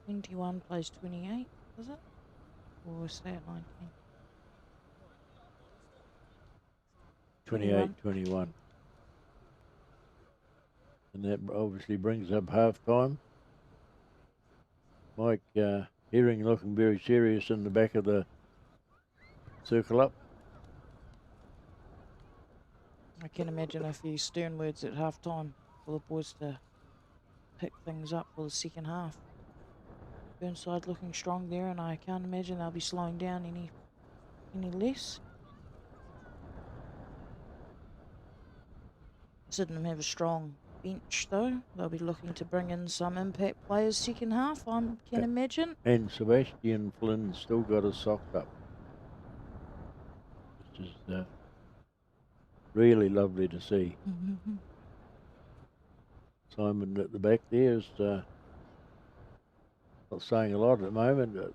C: 21 plays 28, is it? Or stay at 19?
D: 28-21. And that obviously brings up half time. Mike Herring looking very serious in the back of the circle up.
C: I can imagine a few stern words at half time for the boys to pick things up for the second half. Burnside looking strong there, and I can't imagine they'll be slowing down any less. Sydenham have a strong bench though. They'll be looking to bring in some impact players second half, I can imagine.
D: And Sebastian Flynn's still got his socked up, which is really lovely to see. Simon at the back there is not saying a lot at the moment, but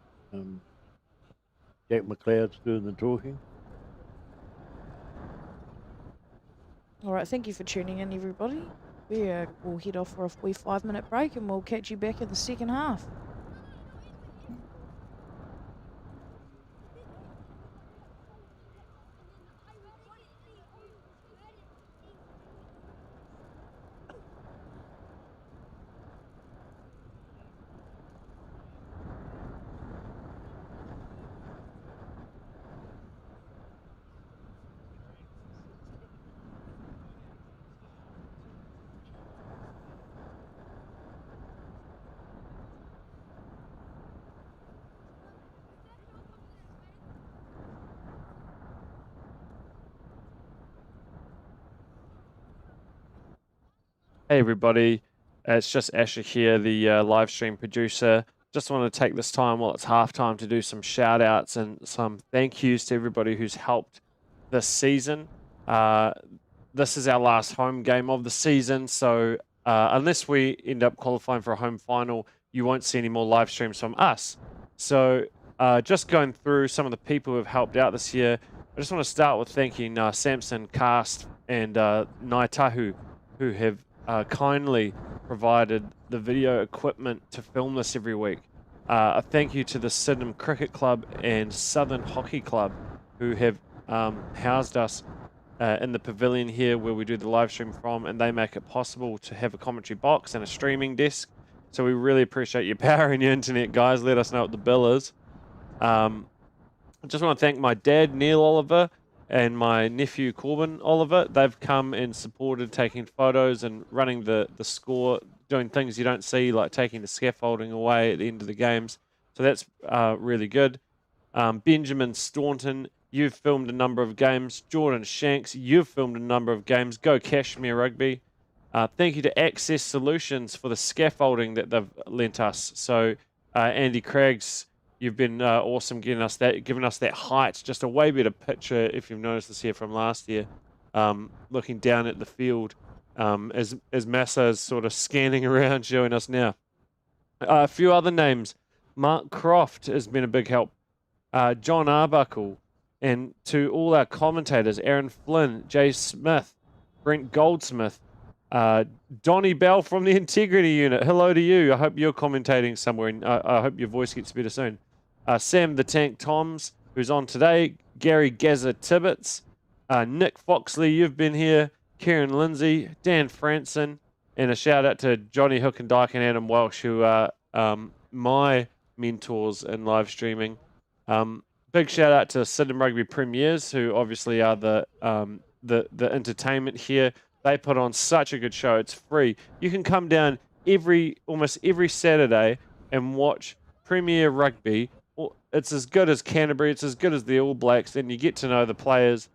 D: Jack McLeod's doing the talking.
C: All right, thank you for tuning in, everybody. We'll head off for a wee 5-minute break, and we'll catch you back in the second half.
F: Hey everybody, it's just Asher here, the live stream producer. Just want to take this time while it's halftime to do some shout outs and some thank yous to everybody who's helped this season. This is our last home game of the season, so unless we end up qualifying for a home final, you won't see any more live streams from us. So just going through some of the people who have helped out this year, I just want to start with thanking Samson, Cast, and Naitahu, who have kindly provided the video equipment to film this every week. A thank you to the Sydenham Cricket Club and Southern Hockey Club, who have housed us in the pavilion here where we do the live stream from, and they make it possible to have a commentary box and a streaming desk. So we really appreciate your power and your internet, guys. Let us know what the bill is. I just want to thank my dad, Neil Olliver, and my nephew, Corbin Oliver. They've come and supported taking photos and running the score, doing things you don't see, like taking the scaffolding away at the end of the games. So that's really good. Benjamin Staunton, you've filmed a number of games. Jordan Shanks, you've filmed a number of games. Go Cashmere Rugby. Thank you to Access Solutions for the scaffolding that they've lent us. So Andy Craggs, you've been awesome giving us that height. Just a way better picture, if you've noticed this here from last year, looking down at the field as Massa is sort of scanning around, showing us now. A few other names. Mark Croft has been a big help. John Arbuckle, and to all our commentators, Aaron Flynn, Jay Smith, Brent Goldsmith, Donnie Bell from the Integrity Unit. Hello to you. I hope you're commentating somewhere, and I hope your voice gets better soon. Sam the Tank Toms, who's on today. Gary Gazza Tibbets. Nick Foxley, you've been here. Kieran Lindsay, Dan Franson, and a shout out to Johnny Hookendike and Adam Welsh, who are my mentors in live streaming. Big shout out to Sydenham Rugby Premiers, who obviously are the entertainment here. They put on such a good show. It's free. You can come down almost every Saturday and watch Premier Rugby. It's as good as Canterbury. It's as good as the All Blacks. And you get to know the players.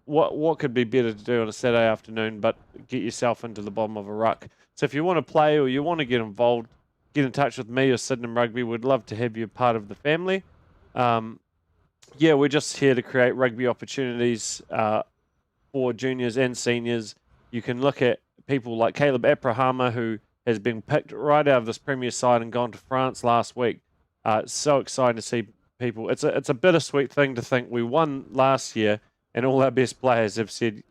F: What could be better to do on a Saturday afternoon but get yourself into the bottom of a ruck? So if you want to play or you want to get involved, get in touch with me or Sydenham Rugby. We'd love to have you part of the family. Yeah, we're just here to create rugby opportunities for juniors and seniors. You can look at people like Caleb Aprahama, who has been picked right out of this Premier side and gone to France last week. It's so exciting to see people. It's a bittersweet thing to think we won last year and all our best players have said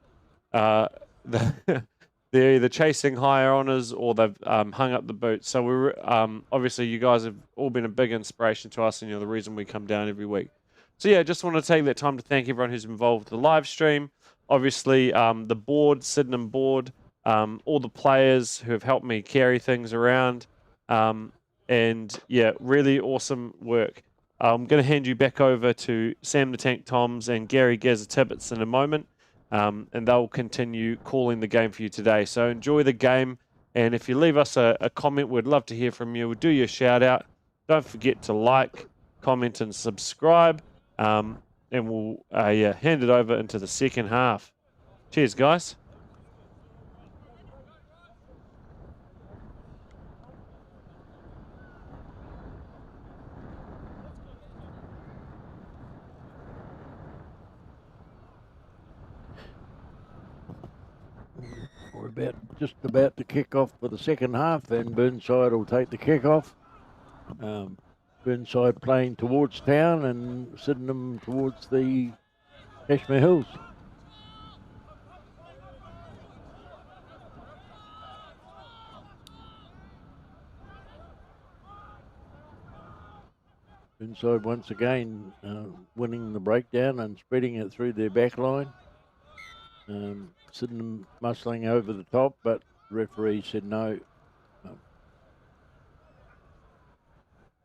F: they're either chasing higher honours or they've hung up the boots. So we're obviously you guys have all been a big inspiration to us, and you're the reason we come down every week. So yeah, just want to take that time to thank everyone who's involved with the live stream. Obviously, the board, Sydenham board, all the players who have helped me carry things around. And yeah, really awesome work. I'm going to hand you back over to Sam the Tank Toms and Gary Gazza Tibbets in a moment. And they'll continue calling the game for you today. So enjoy the game. And if you leave us a comment, we'd love to hear from you. We'll do your shout out. Don't forget to like, comment, and subscribe. And we'll hand it over into the second half. Cheers, guys.
D: We're just about to kick off for the second half, and Burnside will take the kick off. Burnside playing towards town and Sydenham towards the Cashmere Hills. Burnside once again winning the breakdown and spreading it through their back line. Sydenham muscling over the top, but the referee said no.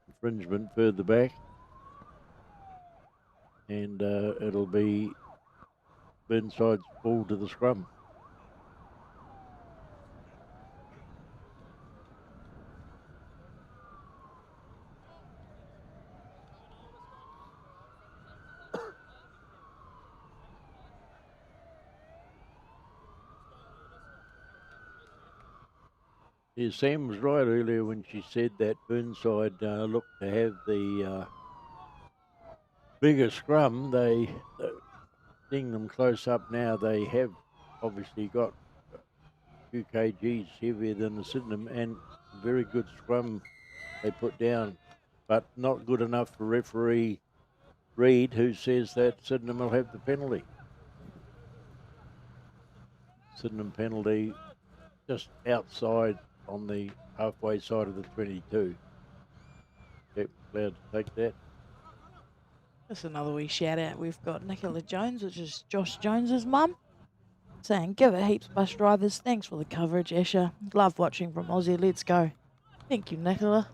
D: Infringement further back. And it'll be Burnside's ball to the scrum. Yeah, Sam was right earlier when she said that Burnside looked to have the bigger scrum. Seeing them close up now, they have obviously got a few kgs heavier than the Sydenham, and very good scrum they put down, but not good enough for referee Reid, who says that Sydenham will have the penalty. Sydenham penalty just outside on the halfway side of the 22. Yep, allowed to take that.
C: Just another wee shout out. We've got Nicola Jones, which is Josh Jones's mum, saying, "Give it heaps, bus drivers. Thanks for the coverage, Asher. Love watching from Aussie. Let's go." Thank you, Nicola.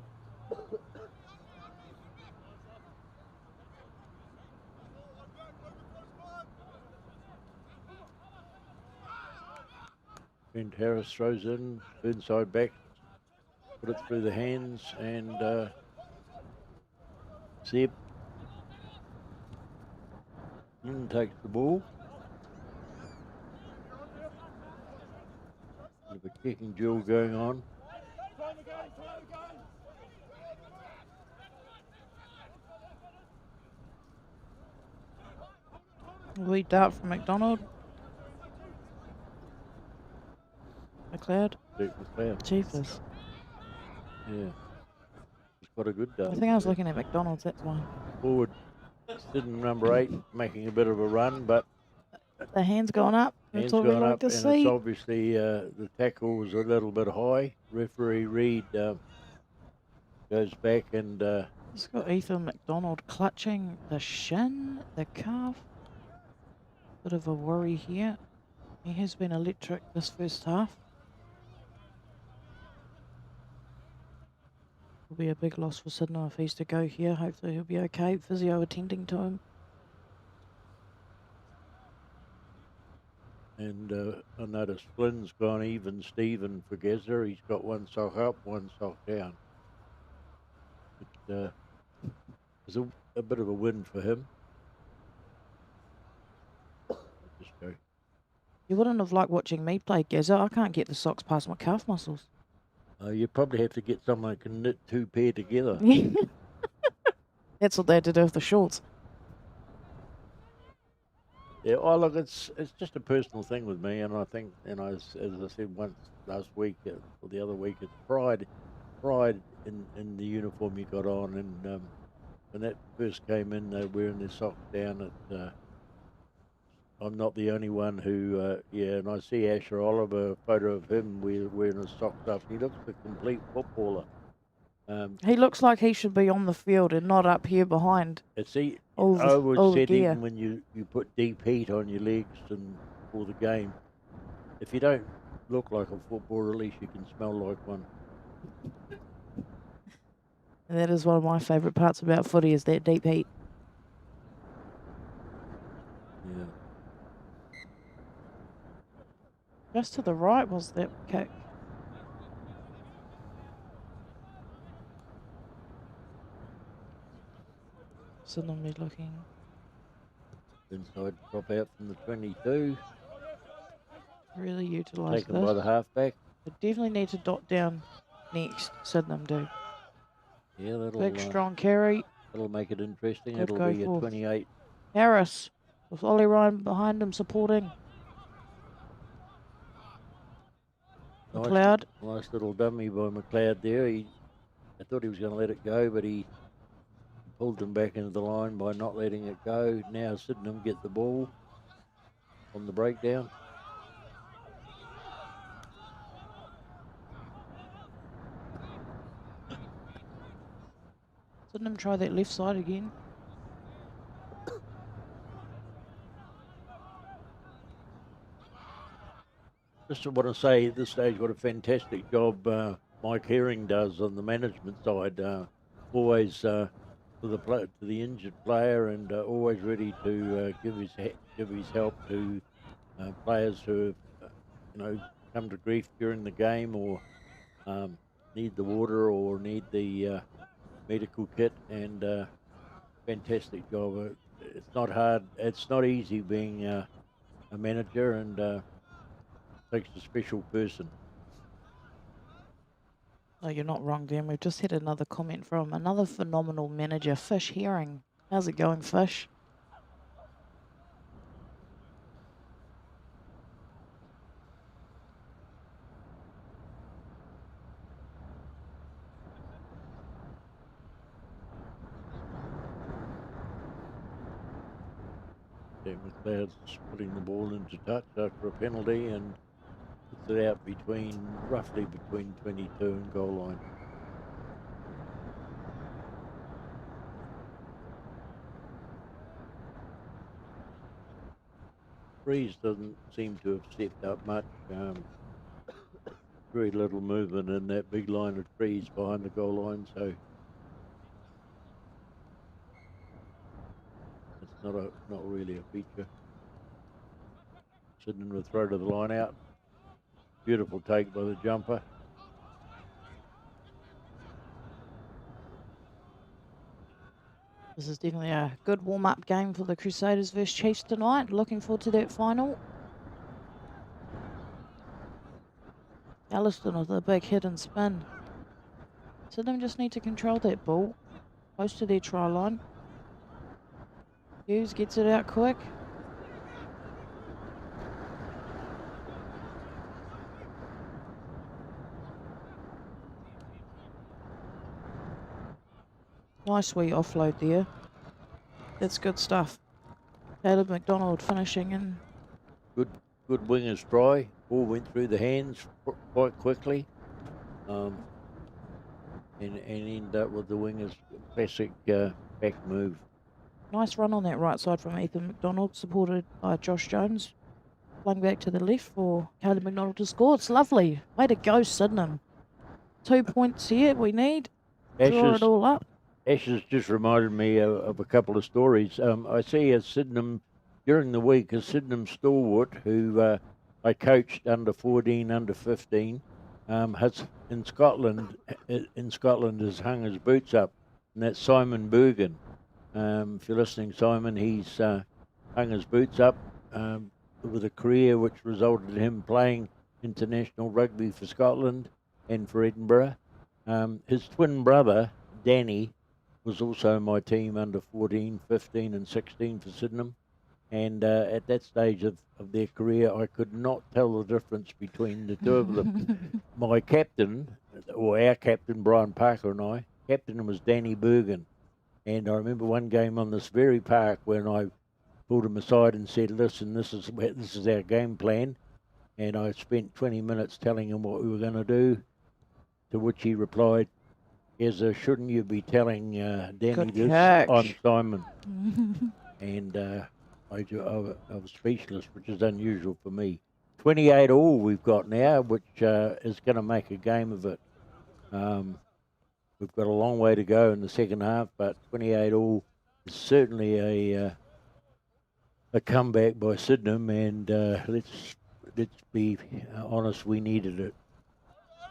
D: Brent Harris throws in, Burnside back, put it through the hands, and Seb takes the ball. Bit of a kicking duel going on.
C: Wee dart from McDonald. McLeod.
D: McLeod.
C: Jeepers.
D: Yeah. He's got a good dart.
C: I think I was looking at McDonald's, that's why.
D: Forward, Sydenham number 8, making a bit of a run, but
C: The hand's gone up.
D: hands
C: That's all we
D: gone
C: like
D: up,
C: to
D: and
C: see.
D: it's obviously the tackle was a little bit high. Referee Reid goes back and
C: It's got Ethan McDonald clutching the shin, the calf. Bit of a worry here. He has been electric this first half. Will be a big loss for Sydenham if he's to go here. Hopefully he'll be okay. Physio attending to him.
D: And I noticed Flynn's gone even Steven for Gazza. He's got one sock up, one sock down. It was a bit of a win for him. Just go.
C: You wouldn't have liked watching me play Gazza. I can't get the socks past my calf muscles.
D: You probably have to get someone who can knit 2 pair together.
C: That's what they had to do with the shorts.
D: Yeah, oh look, it's just a personal thing with me, and I think, you know, as I said once last week or the other week, it's pride in the uniform you got on, and when that first came in, they were wearing their socks down. I'm not the only one who, and I see Asher Olliver, a photo of him wearing his socks up. He looks a complete footballer.
C: He looks like he should be on the field and not up here behind.
D: I
C: all the
D: always said
C: gear.
D: even when you put deep heat on your legs and for the game, if you don't look like a footballer, at least you can smell like one.
C: And that is one of my favourite parts about footy, is that deep heat.
D: Yeah.
C: Just to the right was that kick. Sydenham is looking.
D: Inside drop out from the 22.
C: Really utilise
D: Taken by the
C: this.
D: halfback.
C: They definitely need to dot down next. Sydenham do.
D: Yeah,
C: Big strong carry.
D: that'll make it interesting.
C: Good
D: It'll
C: go
D: be a
C: for
D: 28.
C: Harris with Ollie Ryan behind him supporting. McLeod.
D: Nice little dummy by McLeod there. I thought he was going to let it go, but he pulled them back into the line by not letting it go. Now Sydenham get the ball on the breakdown.
C: Sydenham try that left side again.
D: Just want to say at this stage what a fantastic job Mike Herring does on the management side. Always to the injured player, and always ready to give his help to players who have come to grief during the game, or need the water or need the medical kit. And fantastic job. It's not hard. It's not easy being a manager, and takes a special person.
C: Oh, you're not wrong, Dan. We've just had another comment from another phenomenal manager, Fish Herring. How's it going, Fish?
D: McLeod's putting the ball into touch after a penalty, and Puts it out roughly between 22 and goal line. Breeze doesn't seem to have stepped up much. Very little movement in that big line of trees behind the goal line, so it's not really a feature. Sydenham will throw to the line out. Beautiful take by the jumper.
C: This is definitely a good warm-up game for the Crusaders versus Chiefs tonight. Looking forward to that final. Alliston with a big hit and spin. Sydenham just need to control that ball close to their try line. Hughes gets it out quick. Nice wee offload there. That's good stuff. Caleb McDonald finishing in.
D: Good wingers try. Ball went through the hands quite quickly. And end up with the wingers classic back move.
C: Nice run on that right side from Ethan McDonald, supported by Josh Jones. Flung back to the left for Caleb McDonald to score. It's lovely. Way to go, Sydenham. 2 points here we need. Draw it all up.
D: Asher's just reminded me of a couple of stories. I see a Sydenham, during the week, a Sydenham stalwart who I coached under 14, under 15, has in Scotland has hung his boots up, and that's Simon Bergen. If you're listening, Simon, he's hung his boots up with a career which resulted in him playing international rugby for Scotland and for Edinburgh. His twin brother, Danny, was also my team under 14, 15 and 16 for Sydenham. And at that stage of their career, I could not tell the difference between the two of them. My captain, or our captain, Brian Parker and I, captain was Danny Bergen. And I remember one game on this very park when I pulled him aside and said, listen, this is our game plan. And I spent 20 minutes telling him what we were going to do, to which he replied, shouldn't you be telling Danny this? I'm Simon. And I was speechless, which is unusual for me. 28 all we've got now, which is going to make a game of it. We've got a long way to go in the second half, but 28 all is certainly a comeback by Sydenham, and let's be honest, we needed it.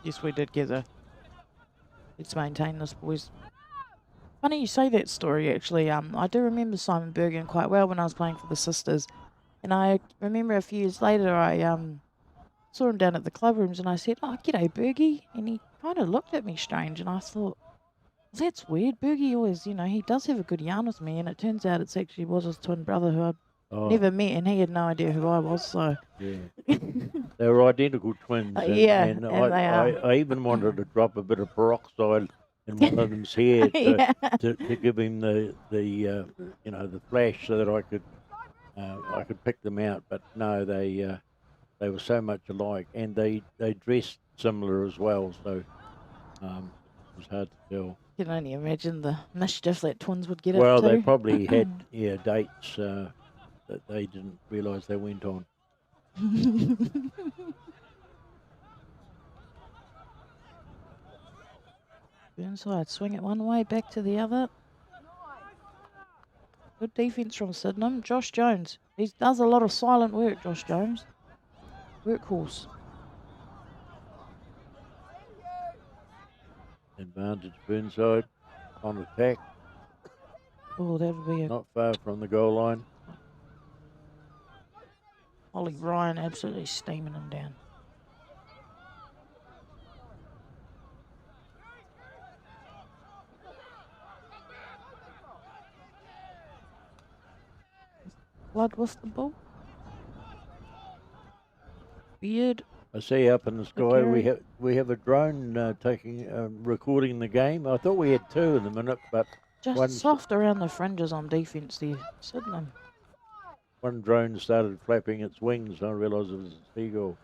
C: Yes, we did, Gether. Let's maintain this, boys. Funny you say that story, actually. I do remember Simon Bergen quite well when I was playing for the Sisters. And I remember a few years later, I saw him down at the club rooms and I said, oh, g'day, Bergie. And he kind of looked at me strange and I thought, that's weird. Bergie always, he does have a good yarn with me. And it turns out it actually was his twin brother who I'd never met, and he had no idea who I was, so...
D: Yeah. They were identical twins. And I even wanted to drop a bit of peroxide in one of them's hair to give him the flash so that I could pick them out. But no, they were so much alike, and they dressed similar as well, so it was hard to tell.
C: You can only imagine the mischief that twins would get
D: Well,
C: up to.
D: they probably had dates that they didn't realise they went on.
C: Burnside swing it one way, back to the other. Good defence from Sydenham. Josh Jones. He does a lot of silent work, Josh Jones. Workhorse.
D: Advantage Burnside on attack.
C: Oh, that would be
D: not far from the goal line.
C: Ollie Ryan absolutely steaming him down. Blood with the ball. Beard.
D: I see up in the sky we have a drone recording the game. I thought we had two in the minute, but
C: just soft around the fringes on defence there, Sydenham.
D: One drone started flapping its wings, and I realised it was a seagull.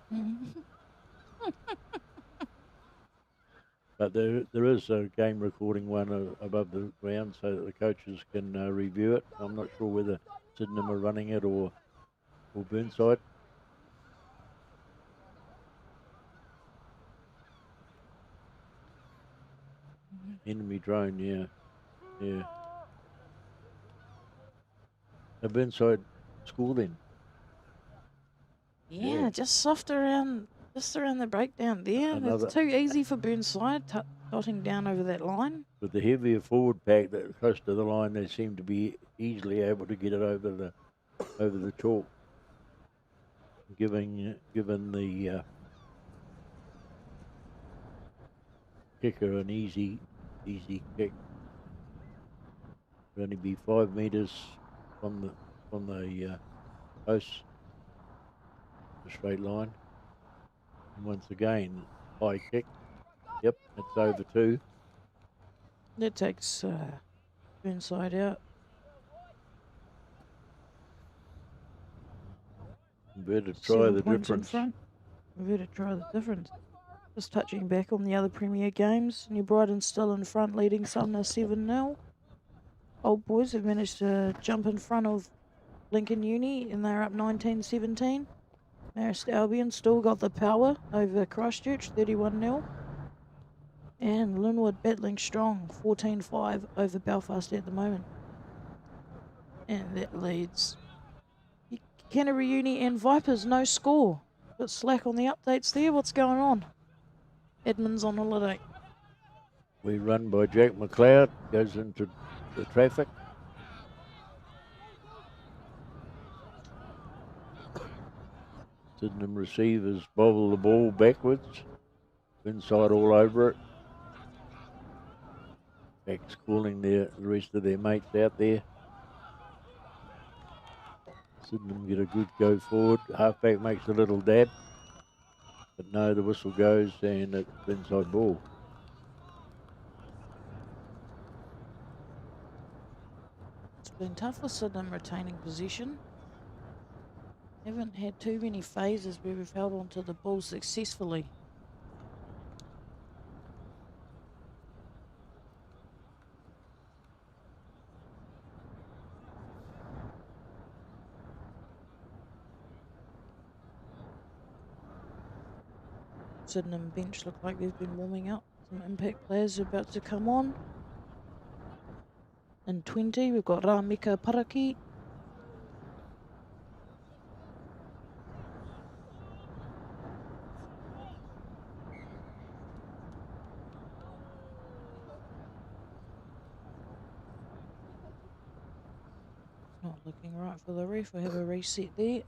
D: But there is a game recording one above the ground so that the coaches can review it. I'm not sure whether Sydenham are running it or Burnside. Enemy drone, yeah. The Burnside score then.
C: Yeah, just soft around, just around the breakdown there. It's too easy for Burnside, dotting down over that line.
D: With the heavier forward pack that close to the line, they seem to be easily able to get it over the chalk, given the kicker an easy kick. It'll only be 5 metres from the post, the straight line. And once again, high kick. Yep, it's over 2.
C: That takes Burnside out.
D: Inverted try the difference.
C: Inverted try the difference. Just touching back on the other Premier games. New Brighton still in front, leading Sumner 7-0. Old Boys have managed to jump in front of Lincoln Uni, and they're up 19-17. Marist Albion still got the power over Christchurch, 31-0. And Linwood battling strong, 14-5 over Belfast at the moment. And that leads Canterbury Uni and Vipers, no score. Bit slack on the updates there. What's going on? Edmund's on holiday.
D: We run by Jack McLeod, goes into the traffic. Sydenham receivers bobble the ball backwards. Inside all over it. Back's calling the rest of their mates out there. Sydenham get a good go forward. Halfback makes a little dab. But no, the whistle goes and it's inside ball.
C: It's been tough for Sydenham retaining possession. Haven't had too many phases where we've held on to the ball successfully. Sydenham bench look like they've been warming up. Some impact players are about to come on. In 20, we've got Ramika Paraki. Not looking right for the ref. We have a reset there.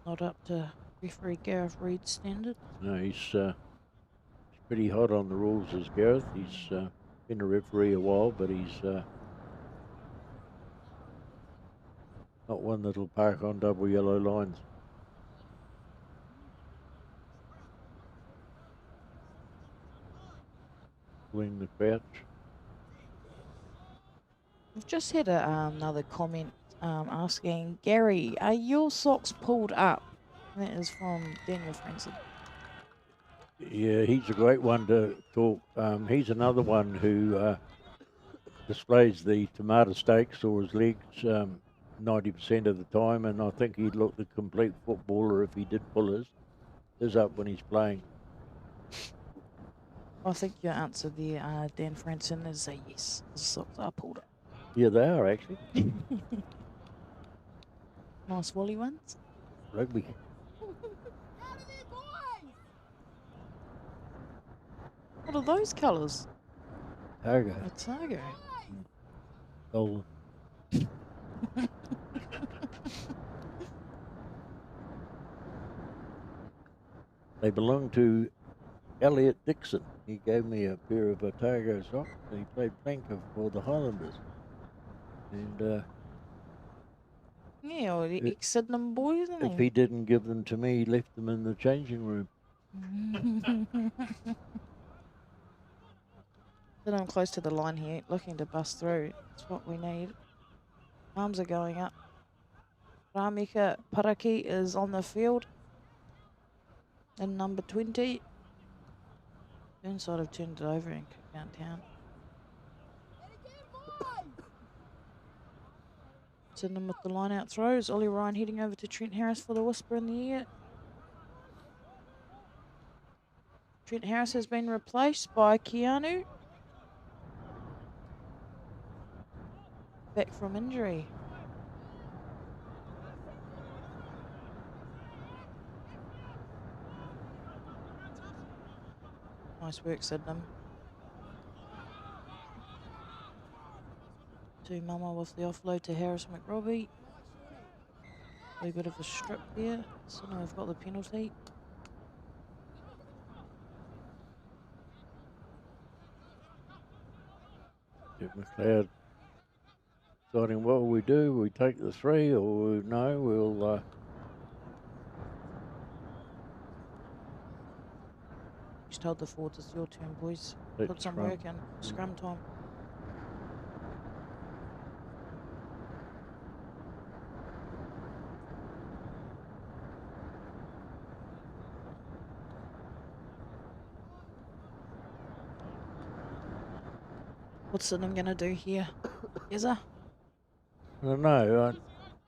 C: Not up to referee Gareth Reid's standard.
D: No, he's pretty hot on the rules as Gareth. He's been a referee a while, but he's not one that'll park on double yellow lines. Pulling the crouch.
C: We've just had another comment asking, Gary, are your socks pulled up? That is from Daniel Franson.
D: Yeah, he's a great one to talk. He's another one who displays the tomato steaks or his legs 90% of the time, and I think he'd look the complete footballer if he did pull his up when he's playing.
C: I think your answer there, Dan Franson, is a yes. The socks are pulled up.
D: Yeah, they are actually.
C: Nice woolly ones.
D: Rugby.
C: What are those colours?
D: Otago.
C: Otago.
D: Golden. They belong to Elliot Dixon. He gave me a pair of Otago socks. He played flanker for the Highlanders. And
C: yeah, or the ex-Sydenham boys, isn't
D: if he didn't give them to me, he left them in the changing room.
C: Then I'm close to the line here, looking to bust through. That's what we need. Arms are going up. Ramika Paraki is on the field in number 20. Burnside have turned it over and kicked downtown. Sydenham with the line out throws. Ollie Ryan heading over to Trent Harris for the whisper in the air. Trent Harris has been replaced by Keanu. Back from injury. Nice work, Sydenham. To Mama with the offload to Harris McRobbie. A wee bit of a strip there. So now we've got the penalty.
D: McLeod deciding what will we do? We take the 3 or no? We'll
C: Just told the forwards it's your turn, boys.
D: let
C: Put some
D: scrum.
C: work in. Scrum time. What's Sydenham going to do here? Ezra?
D: I don't know.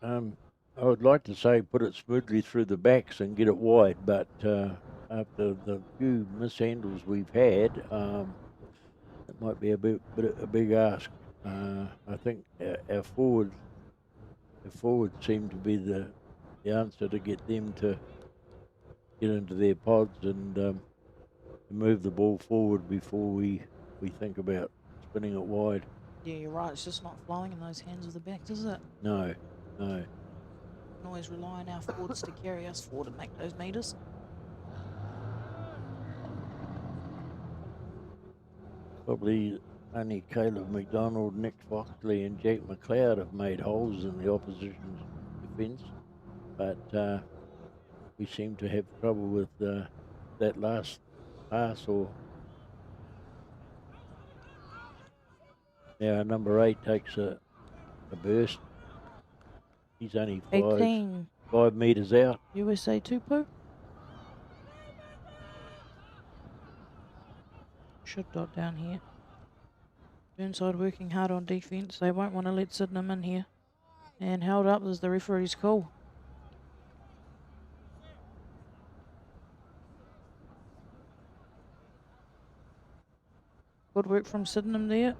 D: I would like to say put it smoothly through the backs and get it wide, but after the few mishandles we've had, it might be a big ask. I think our forwards seem to be the answer to get them to get into their pods and to move the ball forward before we think about spinning it wide.
C: Yeah, you're right. It's just not flowing in those hands of the backs, is it?
D: No.
C: We can always rely on our forwards to carry us forward and make those meters.
D: Probably only Caleb McDonald, Nick Foxley and Jack McLeod have made holes in the opposition's defence, but we seem to have trouble with that last pass. Or now number 8 takes a burst. He's only
C: 18.
D: 5 metres out.
C: USA Tupu. Should dot down here. Burnside working hard on defence. They won't want to let Sydenham in here. And held up as the referee's call. Good work from Sydenham there.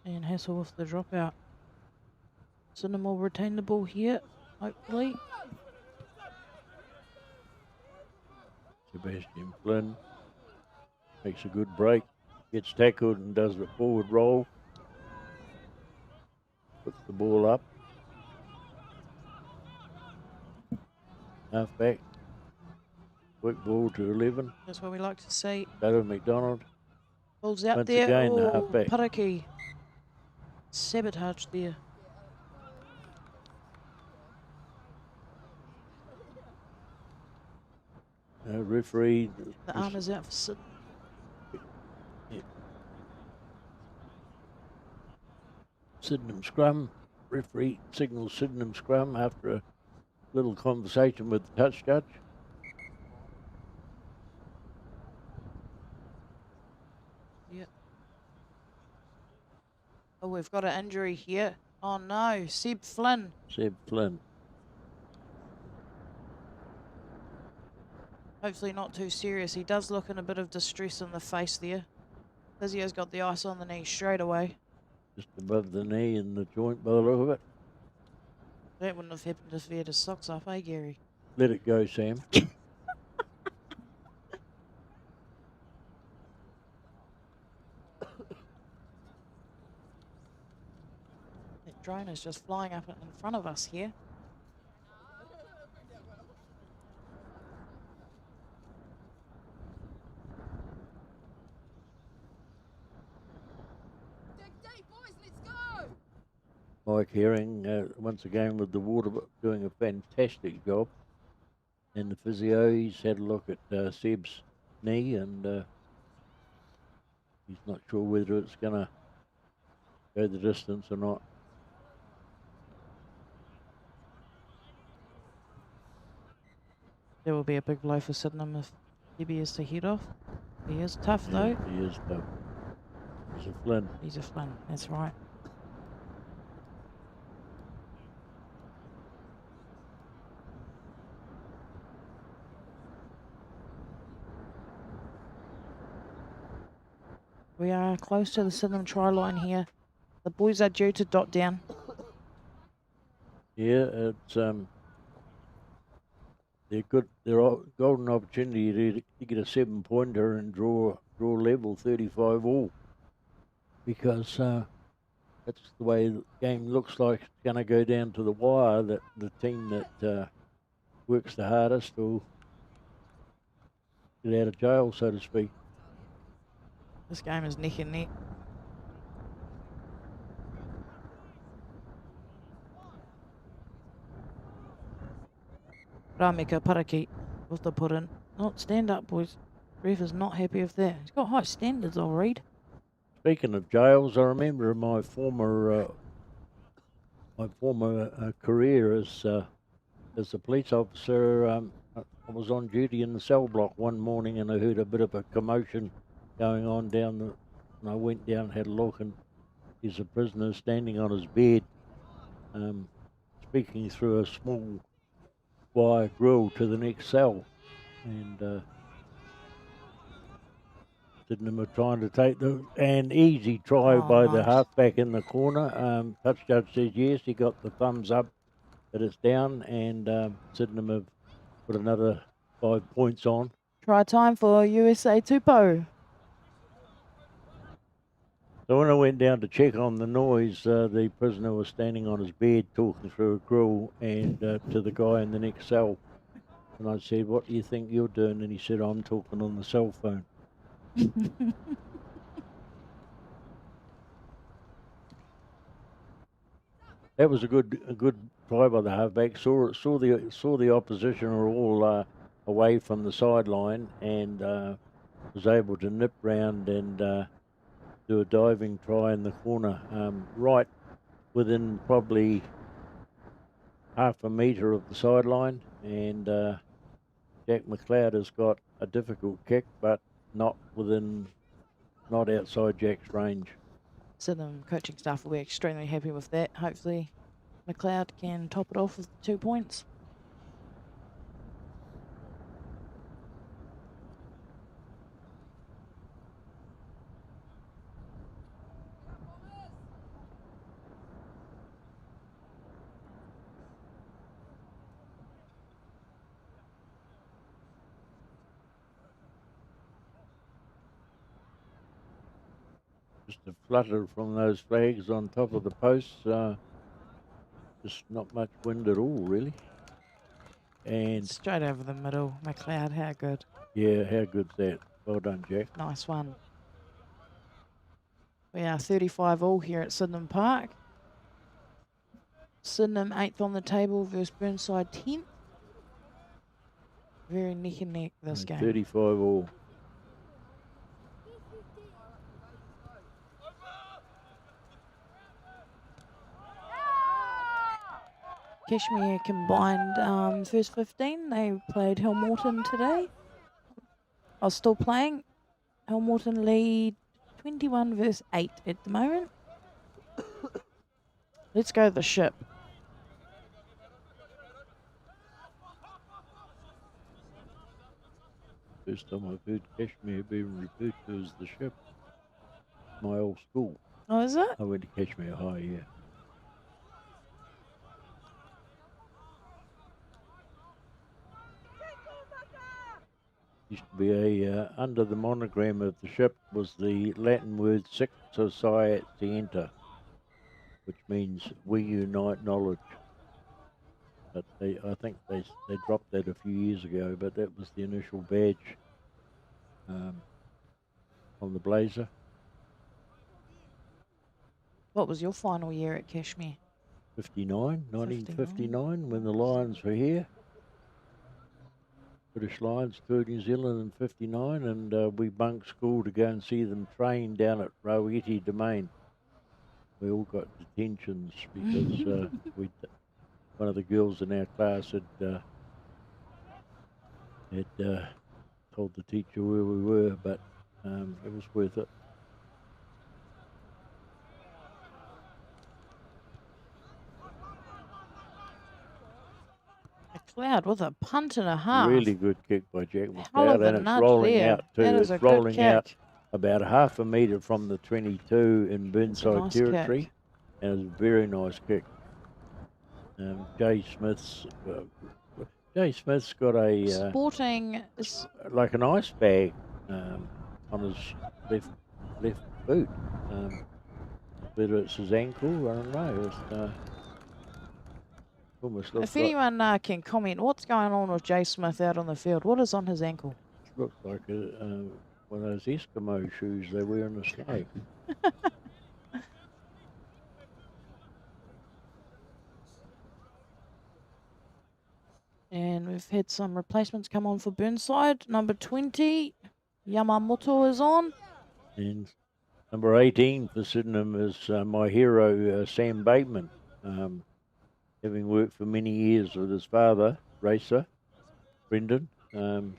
C: And Hassel with the dropout. Sydenham will retain the ball here, hopefully.
D: Sebastian Flynn makes a good break, gets tackled and does the forward roll. Puts the ball up. Half back. Quick ball to 11.
C: That's what we like to see.
D: David McDonald.
C: Ball's out
D: Once
C: there.
D: again,
C: Oh,
D: half-back.
C: Paraki. Sabotage there.
D: Referee.
C: The arm is out for Sydenham.
D: Sydenham scrum. Referee signals Sydenham scrum after a little conversation with the touch judge.
C: Yep. Oh, we've got an injury here. Oh no, Seb Flynn.
D: Seb Flynn.
C: Hopefully not too serious. He does look in a bit of distress in the face there. Physio's got the ice on the knee straight away.
D: Just above the knee and the joint by the look of it.
C: That wouldn't have happened if he had his socks up, eh, Gary?
D: Let it go, Sam.
C: That drone is just flying up in front of us here.
D: Mike Herring, once again with the water, doing a fantastic job. And the physio, he's had a look at Seb's knee, and he's not sure whether it's going to go the distance or not.
C: There will be a big blow for Sydenham if Gibby is to head off. He is tough though.
D: He is tough. He's a Flynn.
C: He's a Flynn, that's right. We are close to the Sydenham try line here. The boys are due to dot down.
D: Yeah, it's they're good. They're a golden opportunity to get a 7-pointer and draw level 35 all, because that's the way the game looks like it's going to go down to the wire. That the team that works the hardest will get out of jail, so to speak.
C: This game is neck and neck. Ramika Paraki with the put in. Not stand up, boys. Ref is not happy with that. He's got high standards, I'll read.
D: Speaking of jails, I remember my former career as a police officer. I was on duty in the cell block one morning, and I heard a bit of a commotion going on down the. And I went down and had a look, and there's a prisoner standing on his bed, speaking through a small wire grill to the next cell, and Sydenham were trying to take an easy try by the
C: nice.
D: halfback in the corner. Touch judge says yes, he got the thumbs up that it's down, and Sydenham have put another 5 points on.
C: Try time for USA Tupou.
D: So when I went down to check on the noise, the prisoner was standing on his bed talking through a grill and to the guy in the next cell. And I said, "What do you think you're doing?" And he said, "I'm talking on the cell phone." That was a good try by the halfback. Saw the opposition were all away from the sideline, and was able to nip round and do a diving try in the corner, right within probably half a metre of the sideline. And Jack McLeod has got a difficult kick, but not outside Jack's range.
C: Sydenham coaching staff will be extremely happy with that. Hopefully McLeod can top it off with 2 points.
D: Just a flutter from those flags on top of the posts. Just not much wind at all, really. And
C: Straight over the middle. McLeod, how good.
D: yeah, how good's that? Well done, Jack.
C: Nice one. We are 35 all here at Sydenham Park. Sydenham 8th on the table versus Burnside 10th. Very neck and neck this game.
D: 35 all.
C: Kashmir combined first 15. They played Hillmorton today. I was still playing. Hillmorton lead 21 versus 8 at the moment. Let's go the ship.
D: First time I've heard Kashmir being referred to as the ship. My old school.
C: Oh, is it?
D: I went to Kashmir High, yeah. Used to be under the monogram of the ship was the Latin word sic societienta, which means we unite knowledge. But I think they dropped that a few years ago, but that was the initial badge on the blazer.
C: What was your final year at Kashmir?
D: 1959, when the Lions were here. British Lions toured New Zealand in '59, and we bunked school to go and see them train down at Rawiti Domain. We all got detentions because one of the girls in our class had told the teacher where we were, but it was worth it.
C: McLeod with a punt and a half.
D: Really good kick by Jack
C: Hell of
D: McLeod,
C: a
D: and it's
C: nudge
D: rolling
C: there.
D: out too.
C: That is
D: It's
C: a good
D: rolling out
C: kick.
D: about half a metre from the 22 in Burnside
C: nice
D: territory,
C: kick.
D: and it's a very nice kick. Jay Smith's got a
C: Sporting is
D: like an ice bag on his left boot. Whether it's his ankle, I don't know. It's, almost looks
C: if anyone can comment, what's going on with Jay Smith out on the field? What is on his ankle?
D: looks like one of those Eskimo shoes they wear in the snow.
C: And we've had some replacements come on for Burnside. Number 20, Yamamoto is on.
D: And number 18 for Sydenham is my hero, Sam Bateman. Having worked for many years with his father, racer, Brendan.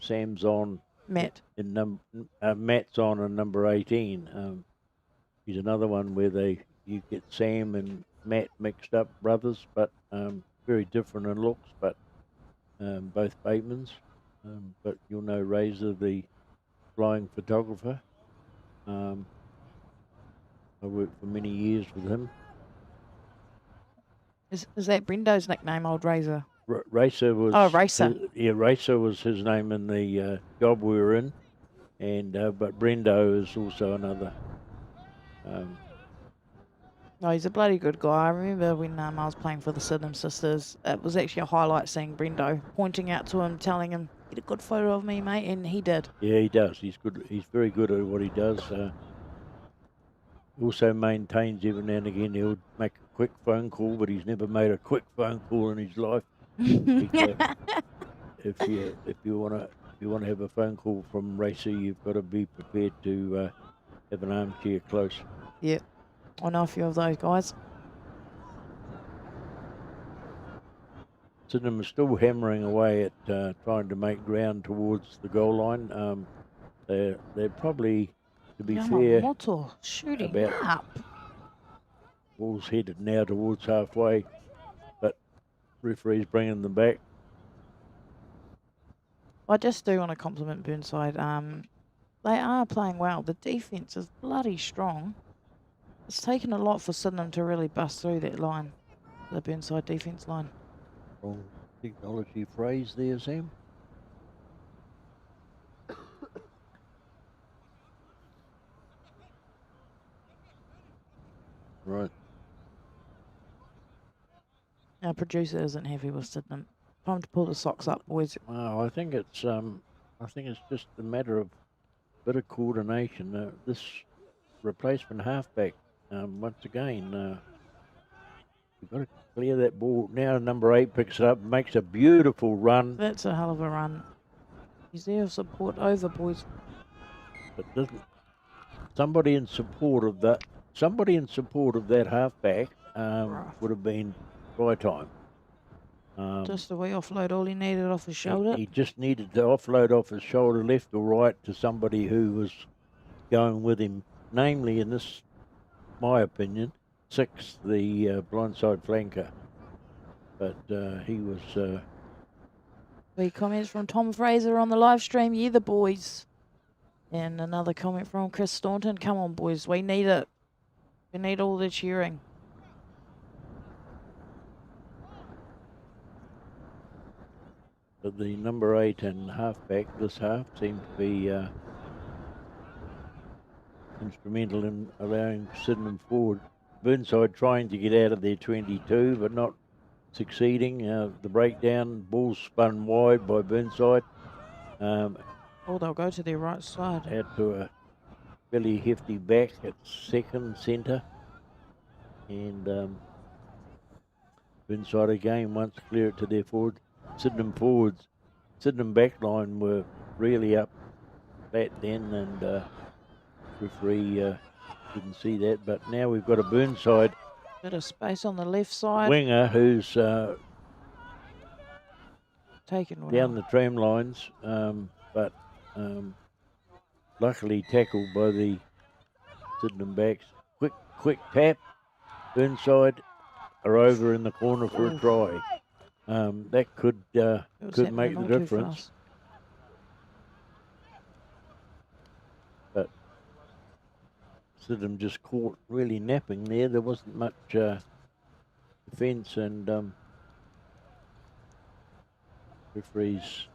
D: Sam's on.
C: Matt.
D: Matt's on in number 18. He's another one where you get Sam and Matt mixed up, brothers, but very different in looks, but both Batemans. But you'll know Razor, the flying photographer. I worked for many years with him.
C: Is that Brendo's nickname, Old Razor?
D: Racer was.
C: Oh, Racer.
D: Racer was his name in the job we were in, and but Brendo is also another.
C: No, he's a bloody good guy. I remember when I was playing for the Sydenham sisters, it was actually a highlight seeing Brendo pointing out to him, telling him, "Get a good photo of me, mate," and he did.
D: Yeah, he does. He's good. He's very good at what he does. Also maintains every now and again he'll make a quick phone call, but he's never made a quick phone call in his life. If you want to have a phone call from Racer, you've got to be prepared to have an armchair close.
C: Yeah, I know a few of those guys.
D: Sydenham is still hammering away at trying to make ground towards the goal line. They're probably, to be fair,
C: Yamamoto shooting
D: about
C: up.
D: ball's headed now towards halfway, but referee's bringing them back.
C: I just do want to compliment Burnside. They are playing well. The defence is bloody strong. It's taken a lot for Sydenham to really bust through that line, the Burnside defence line.
D: Wrong technology phrase there, Sam. Right.
C: Our producer isn't happy with Sydenham. Time to pull the socks up, boys.
D: Well, I think it's just a matter of bit of coordination. This replacement halfback, once again, you've got to clear that ball. Now number 8 picks it up, makes a beautiful run.
C: That's a hell of a run. He's there for support over, boys.
D: But doesn't somebody in support of that halfback would have been try time.
C: Just a wee offload, all he needed off his shoulder.
D: He just needed to offload off his shoulder, left or right, to somebody who was going with him. Namely, in this, my opinion, 6, the blindside flanker. But he was.
C: Wee comments from Tom Fraser on the live stream. Yeah, the boys. And another comment from Chris Staunton. Come on, boys, we need it. We need all the cheering.
D: But the number 8 and halfback this half seemed to be instrumental in allowing Sydenham forward. Burnside trying to get out of their 22, but not succeeding. The breakdown, ball spun wide by Burnside.
C: Oh, they'll go to their right side.
D: Out to a fairly hefty back at second centre. And Burnside again wants to clear it to their forward. Sydenham forwards Sydenham backline were really up flat then, and referee didn't see that. But now we've got a Burnside
C: Bit of space on the left side.
D: winger who's
C: Taken well.
D: down the tram lines, but luckily tackled by the Sydenham backs. Quick tap. Burnside are over in the corner for a try. That could make the difference. But Sydenham just caught really napping there. There wasn't much defence, and referees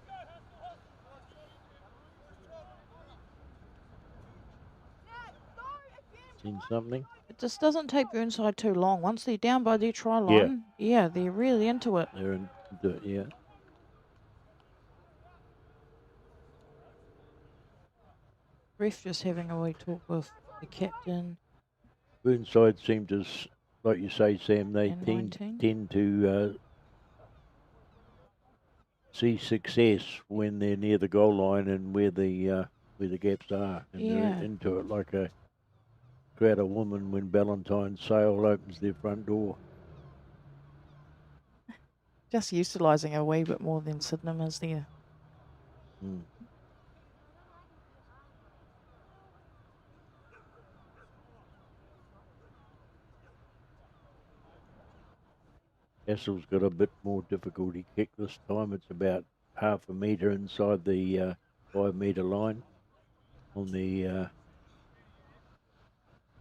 D: seen something.
C: It just doesn't take Burnside too long. Once they're down by their try line, yeah, they're really into it.
D: They're into it, yeah.
C: Ref just having a wee talk with the captain.
D: Burnside seem to, like you say, Sam, they
C: And
D: tend to see success when they're near the goal line and where the gaps are, and they're into it like a crowd of women when Valentine's sale opens their front door.
C: Just utilising a wee bit more than Sydenham is there.
D: Mm. Castle's got a bit more difficulty kick this time. It's about half a metre inside the 5 metre line on the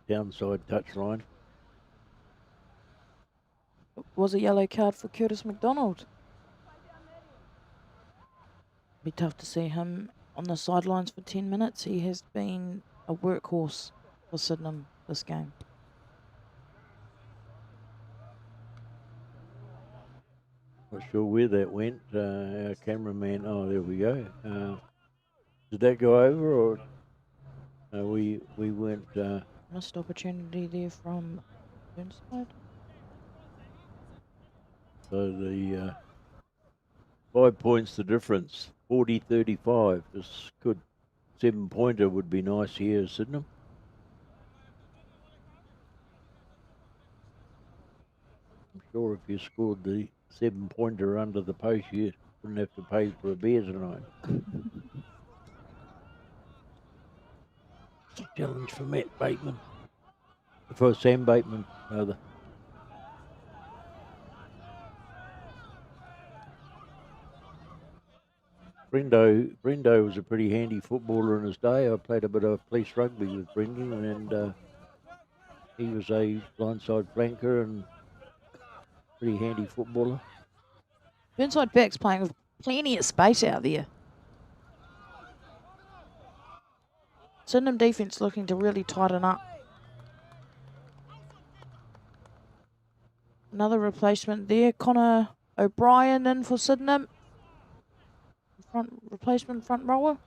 D: downside touch line.
C: It was a yellow card for Curtis McDonald. Be tough to see him on the sidelines for 10 minutes. He has been a workhorse for Sydenham this game.
D: Not sure where that went. Our cameraman, oh, there we go. Did that go over, or we went...
C: Missed opportunity there from Burnside.
D: So the 5 points the difference, 40-35. This good 7-pointer would be nice here at Sydenham. I'm sure if you scored the 7-pointer under the post, you wouldn't have to pay for a beer tonight. Challenge for Matt Bateman. For Sam Bateman, rather. Brendo was a pretty handy footballer in his day. I played a bit of police rugby with Brendan, and he was a blindside flanker and pretty handy footballer.
C: Burnside backs playing with plenty of space out there. Sydenham defence looking to really tighten up. Another replacement there. Connor O'Brien in for Sydenham. Replacement front rower.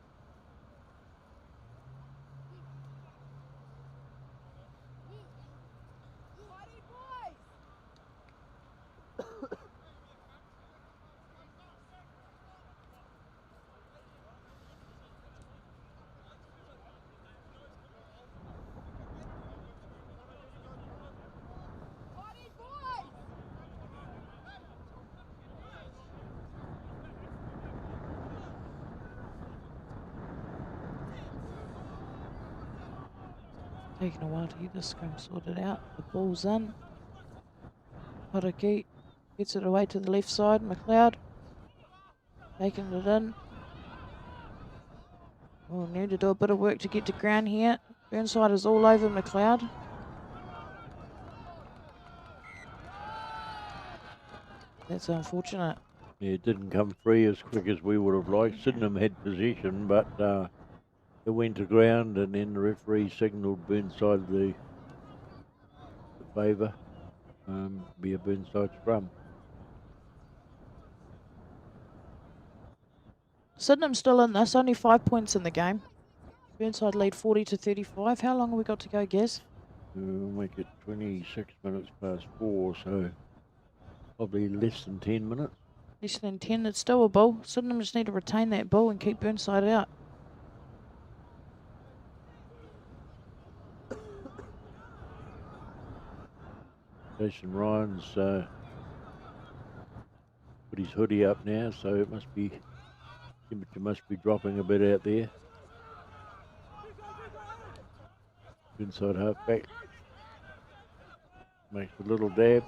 C: Taking a while to get this scrum sorted out. The ball's in. Haraki gets it away to the left side. McLeod taking it in. We'll need to do a bit of work to get to ground here. Burnside is all over McLeod. That's unfortunate.
D: Yeah, it didn't come free as quick as we would have liked. Sydenham had possession, but it went to ground, and then the referee signalled Burnside the favour. Be a Burnside scrum.
C: Sydenham still in this, only 5 points in the game. Burnside lead 40-35. How long have we got to go, Gaz?
D: We'll make it 26 minutes past 4, so probably less than 10 minutes.
C: Less than 10. It's still a ball. Sydenham just need to retain that ball and keep Burnside out.
D: Jason Ryan's put his hoodie up now, so it must be temperature must be dropping a bit out there. Inside halfback makes a little dab.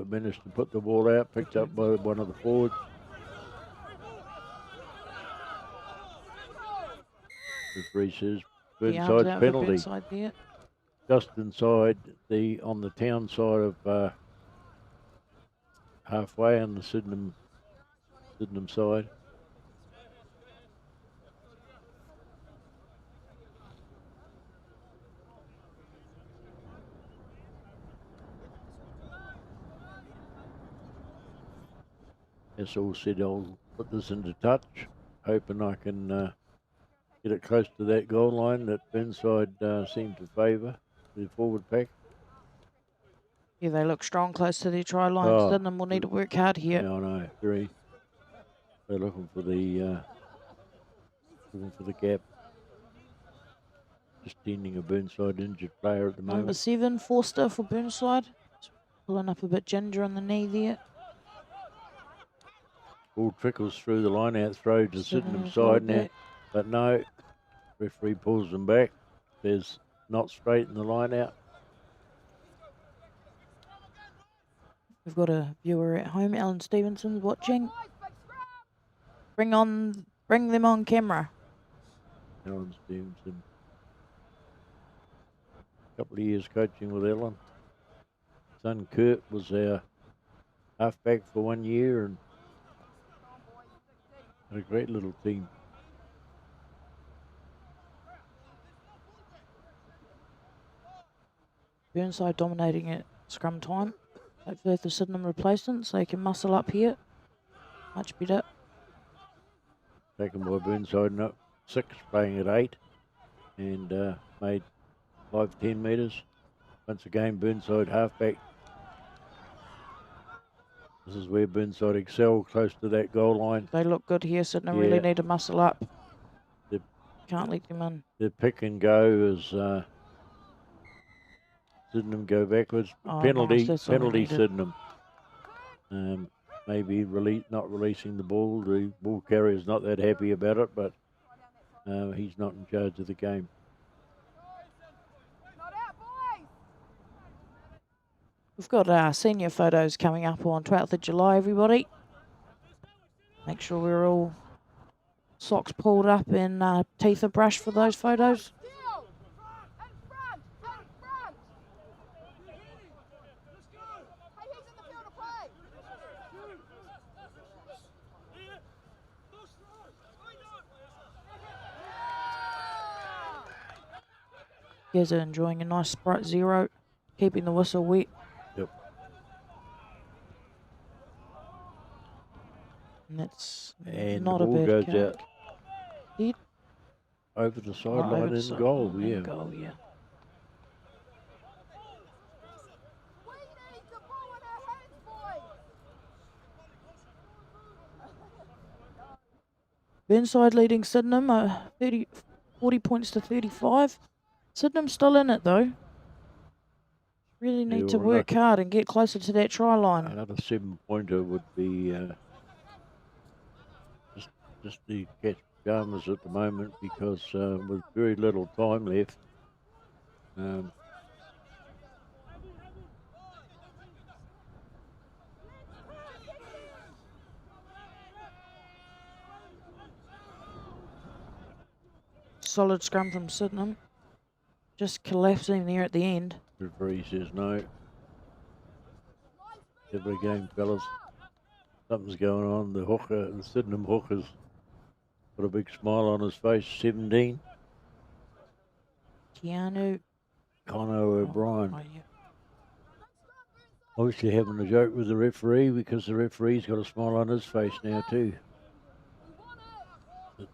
D: Managed to put the ball out, picked up by one of the forwards. Referee says Burnside's penalty.
C: Burnside there.
D: Just inside on the town side of halfway on the Sydenham side. That's all said. I'll put this into touch, hoping I can get it close to that goal line that Burnside seemed to favour the forward pack.
C: Yeah, they look strong close to their try line.
D: Oh,
C: Sydenham will need to work hard here.
D: Yeah, I know. They're looking for the gap. Just tending a Burnside injured player at the moment.
C: Number 7, Forster for Burnside. Pulling up a bit ginger on the knee there.
D: Ball trickles through the line out throw to Sydenham side now, but no, referee pulls them back. There's not straight in the line out.
C: We've got a viewer at home, Alan Stevenson's watching. Bring them on camera.
D: Alan Stevenson. A couple of years coaching with Alan. Son Kurt was our halfback for 1 year and had a great little team.
C: Burnside dominating at scrum time. Hopefully if the Sydenham replacements, they can muscle up here. Much better.
D: Taken by Burnside, no, 6, playing at 8, and made 5-10 metres. Once again, Burnside halfback. This is where Burnside excel, close to that goal line.
C: They look good here. Sydenham really need to muscle up. Can't let them in.
D: The pick and go is Sydenham go backwards.
C: Oh,
D: Penalty,
C: nice.
D: penalty Sydenham. Maybe not releasing the ball. The ball carrier's not that happy about it, but he's not in charge of the game.
C: We've got senior photos coming up on 12th of July, everybody. Make sure we're all socks pulled up and teeth are brushed for those photos. You guys are enjoying a nice Sprite Zero, keeping the whistle wet.
D: Yep.
C: And that's
D: And
C: not
D: the
C: a
D: ball
C: bad
D: goes
C: count.
D: out
C: Did?
D: over the
C: Oh,
D: sideline
C: over the
D: in goal,
C: sideline
D: yeah.
C: in goal, yeah. Burnside leading Sydenham 40 points to 35. Sydenham still in it though. Really need to
D: well,
C: work hard and get closer to that try line.
D: Another 7-pointer would be just the catch pajamas at the moment, because with very little time left,
C: Solid scrum from Sydenham. Just collapsing there at the end.
D: referee says no. Every game, fellas. Something's going on. The hooker, the Sydenham hooker's got a big smile on his face. 17.
C: Keanu.
D: Connor O'Brien.
C: Oh, yeah.
D: Obviously having a joke with the referee, because the referee's got a smile on his face now too. But,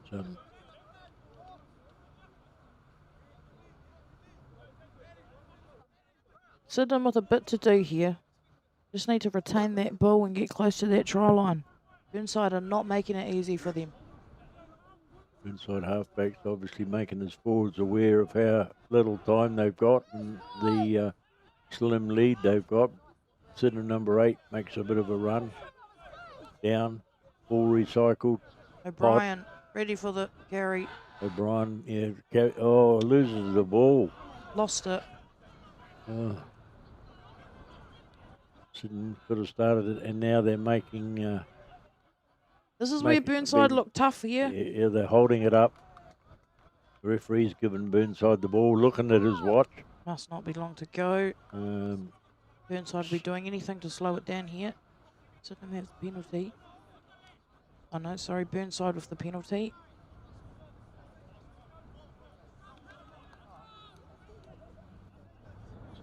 C: Sydenham with a bit to do here. Just need to retain that ball and get close to that try line. Burnside are not making it easy for them.
D: Inside halfbacks obviously making his forwards aware of how little time they've got and the slim lead they've got. Sydenham number 8 makes a bit of a run. Down, ball recycled.
C: O'Brien ready for the carry.
D: O'Brien, loses the ball.
C: Lost it.
D: Sydenham could have started it, and now they're making...
C: This is where Burnside look tough here.
D: Yeah, they're holding it up. The referee's given Burnside the ball, looking at his watch.
C: Must not be long to go. Burnside will be doing anything to slow it down here. Sydenham have the penalty. Oh no, sorry, Burnside with the penalty.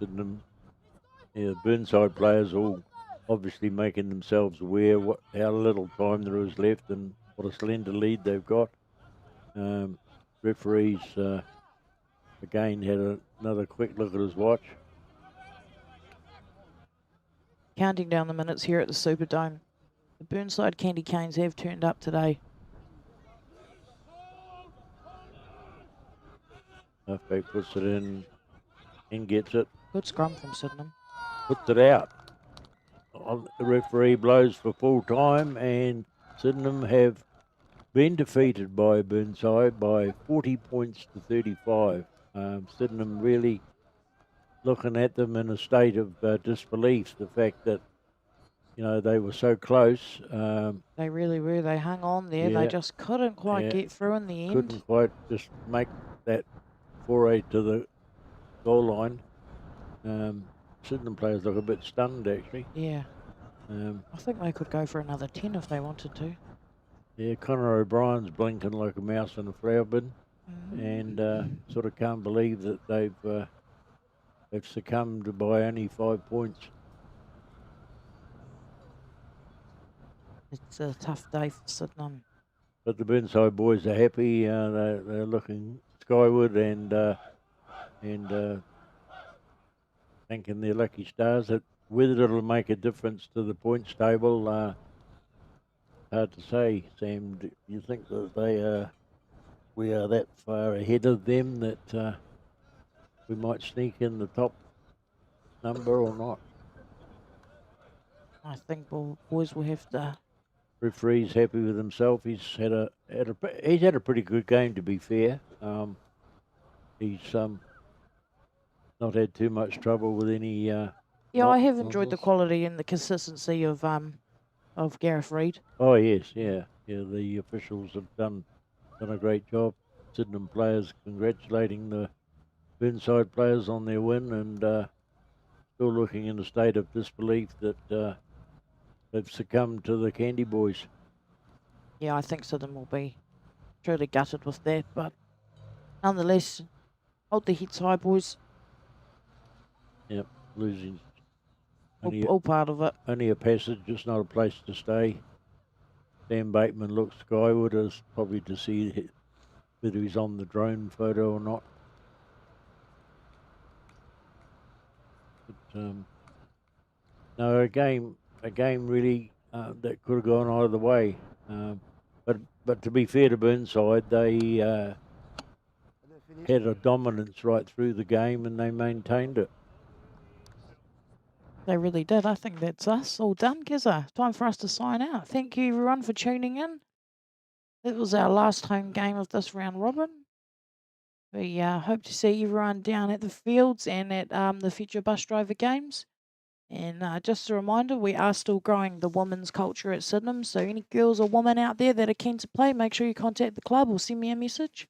D: Sydenham, Burnside players all obviously making themselves aware how little time there is left and what a slender lead they've got. Referees again had another quick look at his watch.
C: Counting down the minutes here at the Superdome. The Burnside Candy Canes have turned up today.
D: Halfback puts it in and gets it.
C: Good scrum from Sydenham.
D: Puts it out. The referee blows for full time, and Sydenham have been defeated by Burnside by 40 points to 35. Sydenham really looking at them in a state of disbelief. The fact that, they were so close.
C: They really were. They hung on there.
D: Yeah,
C: they just couldn't quite get through in the end.
D: Couldn't quite just make that foray to the goal line. Sydenham players look a bit stunned, actually.
C: Yeah. I think they could go for another 10 if they wanted to.
D: Yeah, Connor O'Brien's blinking like a mouse in a flower bin, and sort of can't believe that they've succumbed by only 5 points.
C: It's a tough day for Sydenham.
D: But the Burnside boys are happy. They're looking skyward and thanking their lucky stars. Whether it'll make a difference to the points table, hard to say. Sam, do you think that we are that far ahead of them that we might sneak in the top number or not?
C: I think boys will have to.
D: Referee's happy with himself. He's had a pretty good game, to be fair. He's not had too much trouble with any.
C: I have enjoyed the quality and the consistency of Gareth Reid.
D: Oh yes, yeah. The officials have done a great job. Sydenham players congratulating the Burnside players on their win, and still looking in a state of disbelief that they've succumbed to the Candy Boys.
C: Yeah, I think Sydenham will be truly gutted with that, but nonetheless, hold the heads high, boys.
D: Yep, losing.
C: All part of it.
D: Only a passage, it's not a place to stay. Sam Bateman looks skyward as probably to see whether he's on the drone photo or not. But, no, a game really that could have gone either way. But to be fair to Burnside, they had a dominance right through the game and they maintained it.
C: They really did. I think that's us all done, Kizza. Time for us to sign out. Thank you, everyone, for tuning in. That was our last home game of this round robin. We hope to see everyone down at the fields and at the future bus driver games. And just a reminder, we are still growing the women's culture at Sydenham. So any girls or women out there that are keen to play, make sure you contact the club or send me a message.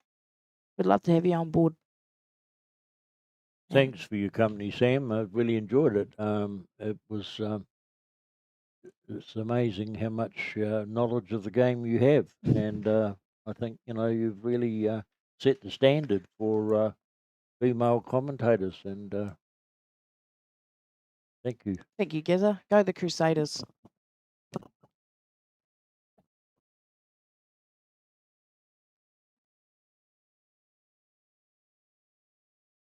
C: We'd love to have you on board.
D: Thanks for your company, Sam. I've really enjoyed it. It was it's amazing how much knowledge of the game you have, and I think you've really set the standard for female commentators. And thank you.
C: Thank you, Gizza. Go the Crusaders.